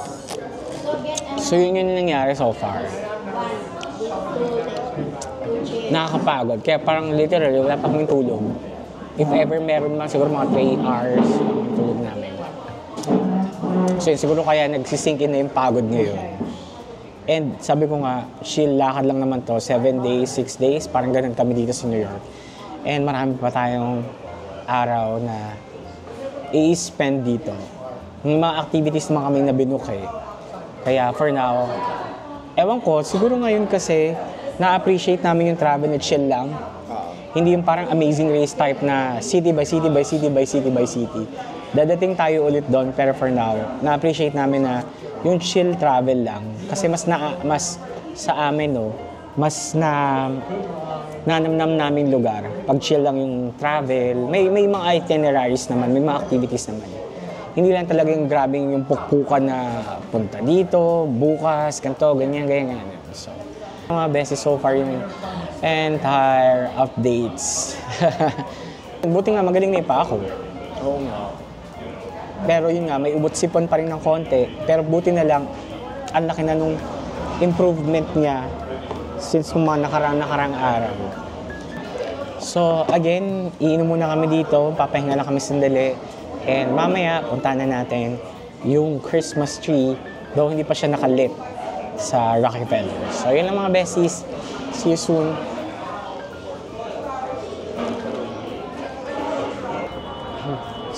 [SPEAKER 4] So yun yung nangyari so far. Nakakapagod. Kaya parang literally, wala pa kaming tulog. If ever meron man, siguro mga 3 hours tulog namin. So siguro kaya nagsisink in na yung pagod ngayon. And sabi ko nga, chill, lakad lang naman to. 7 days, 6 days, parang ganun kami dito sa New York. And marami pa tayong araw na i-spend dito. Yung mga activities naman kami na binook eh. Kaya for now, ewan ko, siguro ngayon kasi na-appreciate namin yung travel na chill lang. Hindi yung parang Amazing Race type na city by city by city by city by city. Dadating tayo ulit doon, pero for now, na-appreciate namin na yung chill travel lang. Kasi mas sa amin, mas nanamnam namin lugar. Pag chill lang yung travel, may mga itineraries naman, may mga activities naman. Hindi lang talaga yung grabing yung pukpukan na punta dito, bukas, ganito, ganyan. So, mga beses so far yung entire updates. Buti nga, magaling na pa ako.
[SPEAKER 7] Oo nga.
[SPEAKER 4] Pero yun nga, may ubot-sipon pa rin ng konti. Pero buti na lang, ang laki na nung improvement niya since yung mga nakarang araw. So again, iinom muna kami dito, papahinga lang kami sandali. And mamaya, puntahan na natin yung Christmas tree, though hindi pa siya nakalit sa Rockefeller. So yun lang mga besties. See you soon.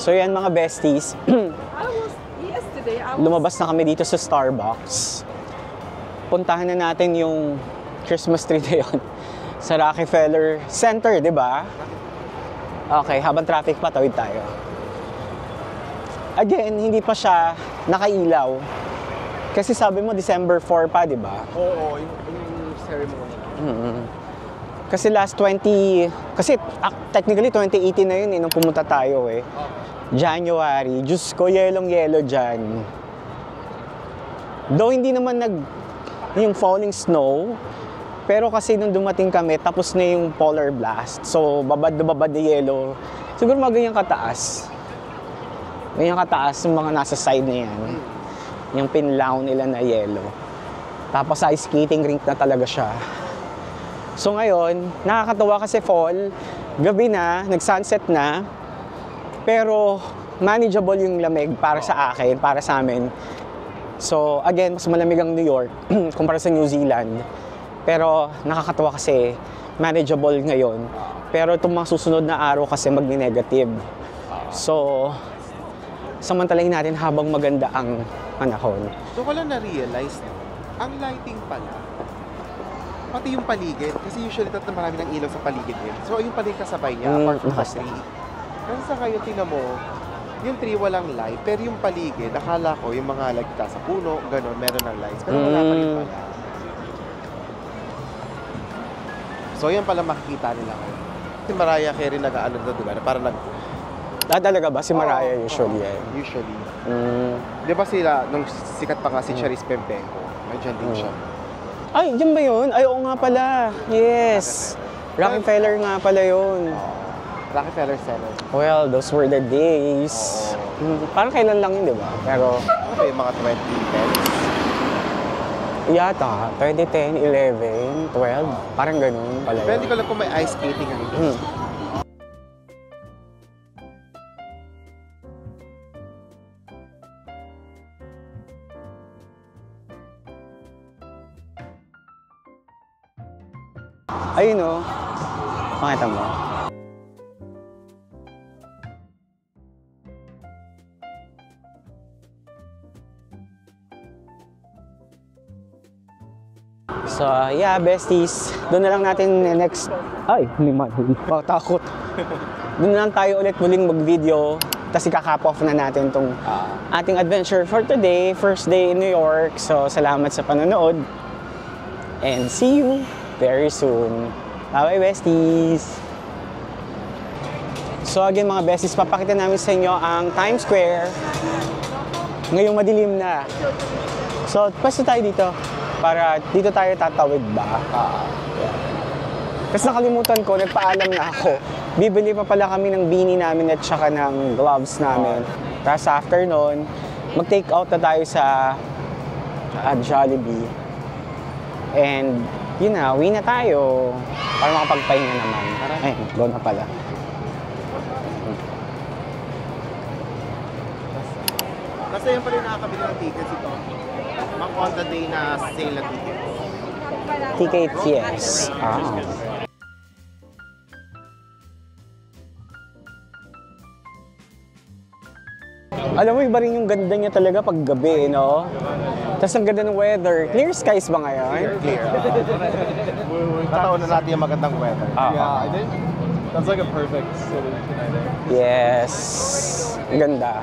[SPEAKER 4] So yan mga besties, lumabas na kami dito sa Starbucks. Puntahan na natin yung Christmas tree na yun sa Rockefeller Center, di ba? Okay, habang traffic pa, tawid tayo. Again, hindi pa siya nakailaw. Kasi sabi mo December 4 pa, di ba?
[SPEAKER 7] Oo, yung ceremony.
[SPEAKER 4] Kasi technically 2018 na yun eh, nung pumunta tayo eh. January, Diyos ko, yelong-yelo dyan. Though hindi naman yung falling snow, pero kasi nung dumating kami, tapos na yung polar blast. So, babad na babad na yelo. Siguro mga ganyang kataas. Ganyang kataas yung mga nasa side na yan. Yung pinlaw nila na yelo. Tapos ice skating rink na talaga siya. So ngayon, nakakatawa kasi fall, gabi na, nag-sunset na, pero manageable yung lamig para sa akin, para sa amin. So again, mas malamig ang New York kumpara sa New Zealand. Pero nakakatawa kasi manageable ngayon. Pero itong mga susunod na araw kasi magni-negative. So, samantalahin natin habang maganda ang panahon.
[SPEAKER 7] So wala na-realize na, ang lighting pala, pati yung paligid, kasi usually marami ng ilaw sa paligid din. So yung paligid kasabay niya, apart from the tree. Kasi sa kayo, tingnan mo, yung tree walang light, pero yung paligid, akala ko yung mga like sa puno, gano'n, meron ng lights. Pero wala pa rin pala. So yan pala makikita nila ngayon. Si Mariah Carey nag-ano na, diba? Parang
[SPEAKER 4] talaga ba? Si Mariah usually yan?
[SPEAKER 7] Usually. Di ba sila, nung sikat pa nga si Charis Pempenko, may dyan din siya.
[SPEAKER 4] Ay, dyan ba yun? Ay, oo nga pala. Yes. Rockefeller nga pala yun.
[SPEAKER 7] Rockefeller Center.
[SPEAKER 4] Well, those were the days. Parang kailan lang yun, di ba? Pero...
[SPEAKER 7] Ano ba yung mga 2010s?
[SPEAKER 4] Yata, 2010, 11, 12. Parang ganun pala yun.
[SPEAKER 7] Pero hindi ko lang kung may ice skating ang ito.
[SPEAKER 4] Ayun o. Pakita mo. So, yeah, besties. Doon na lang natin next... Ay, lima. Takot. Doon na lang tayo ulit muling mag-video. Tapos ikakap off na natin tong ating adventure for today. First day in New York. So, salamat sa panonood. And see you very soon. Bye-bye, besties! So again, mga besties, papakita namin sa inyo ang Times Square. Ngayong madilim na. So, pwesto tayo dito. Para dito tayo tatawid ba? Kasi nakalimutan ko, nagpaalam na ako. Bibili pa pala kami ng beanie namin at saka ng gloves namin. Tapos after nun, mag-take out na tayo sa Jollibee. And yun na, uwi na tayo para makapagpahinga naman. Ay, go na pala.
[SPEAKER 7] Basta yan pala yung nakakabili ng tickets ito. Mang on the day na sale na tickets.
[SPEAKER 4] Tickets, yes. Alam mo, iba rin yung ganda niya talaga pag gabi, no? Tapos ang ganda ng weather. Clear skies ba ngayon?
[SPEAKER 7] Clear. Tataon na natin yung magandang weather.
[SPEAKER 9] Yeah, I think that's like a perfect city tonight.
[SPEAKER 4] Yes. Ganda.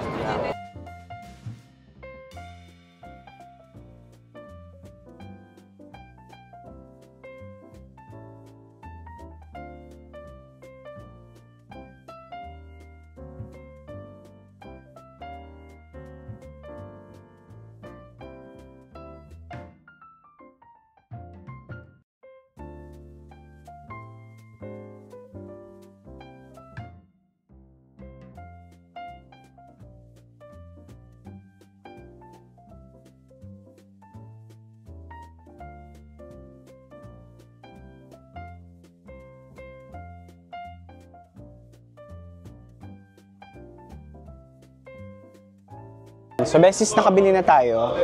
[SPEAKER 4] So, beses nakabili na tayo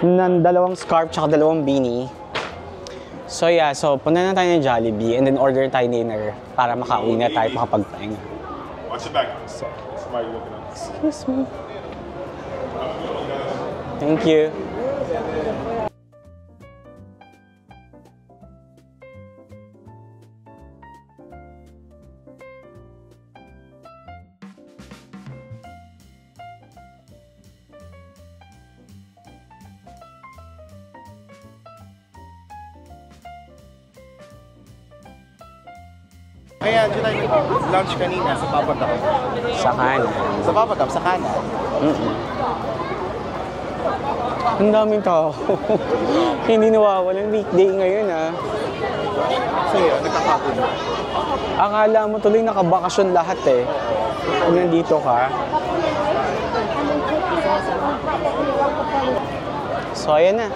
[SPEAKER 4] ng dalawang scarf tsaka dalawang beanie. So, yeah. So, punta na tayo ng Jollibee and then order tayo dinner para makauwi na tayo makapagpahinga.
[SPEAKER 10] Watch your back. Somebody looking up.
[SPEAKER 4] Excuse me. Thank you.
[SPEAKER 7] Kaya dyan tayo nag-lunch kanina sa Papagam.
[SPEAKER 4] Sa kanan.
[SPEAKER 7] Sa Papagam, sa kanan.
[SPEAKER 4] Ang daming tao. Hindi nawawalan. Weekday ngayon
[SPEAKER 7] So yun, nagkakapon.
[SPEAKER 4] Akala mo tuloy nakabakasyon lahat eh. Kung nandito ka. So ayan na.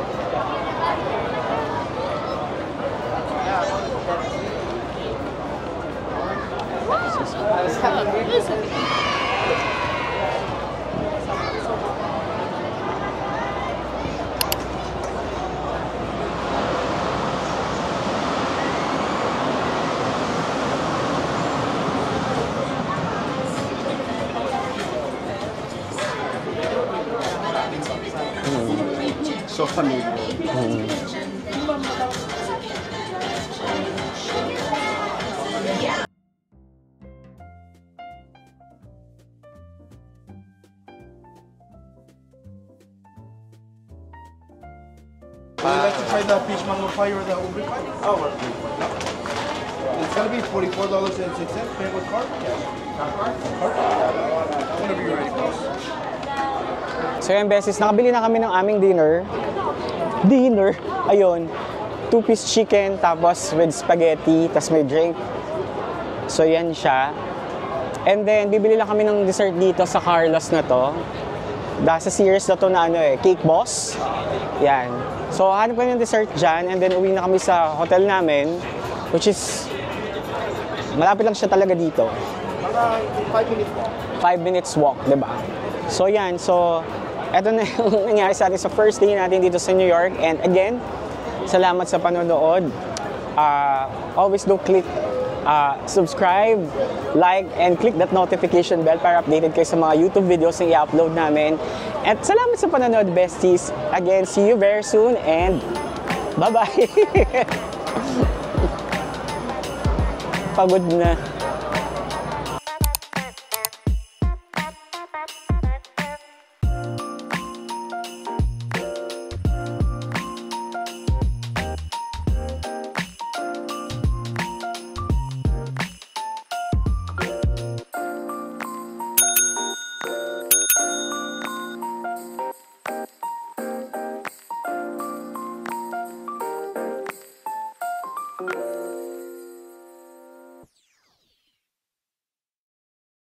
[SPEAKER 7] So familiar.
[SPEAKER 10] Would you like to try the peach mango pie or the ubi pie? Oh, we're free for that. It's gonna be $44.06. Pay with card? Yes. Card? Whenever you're ready, boss.
[SPEAKER 4] So yan, beses, nakabili na kami ng aming dinner. Ayun. 2-piece chicken, tapos with spaghetti, tapos may drink. So yan siya. And then, bibili lang kami ng dessert dito sa Carlos na to. Dahil sa series na to na Cake Boss. Yan. So, hanap kami ng dessert dyan, and then uwi na kami sa hotel namin, which is, malapit lang siya talaga dito.
[SPEAKER 7] 5 minutes walk.
[SPEAKER 4] 5 minutes walk, diba? So yan, so eto na yung nangyari sa atin sa first day natin dito sa New York. And again, salamat sa panonood. Always do click subscribe, like, and click that notification bell para updated kayo sa mga YouTube videos na i-upload namin. At salamat sa panonood, besties. Again, see you very soon and bye-bye! Pagod na.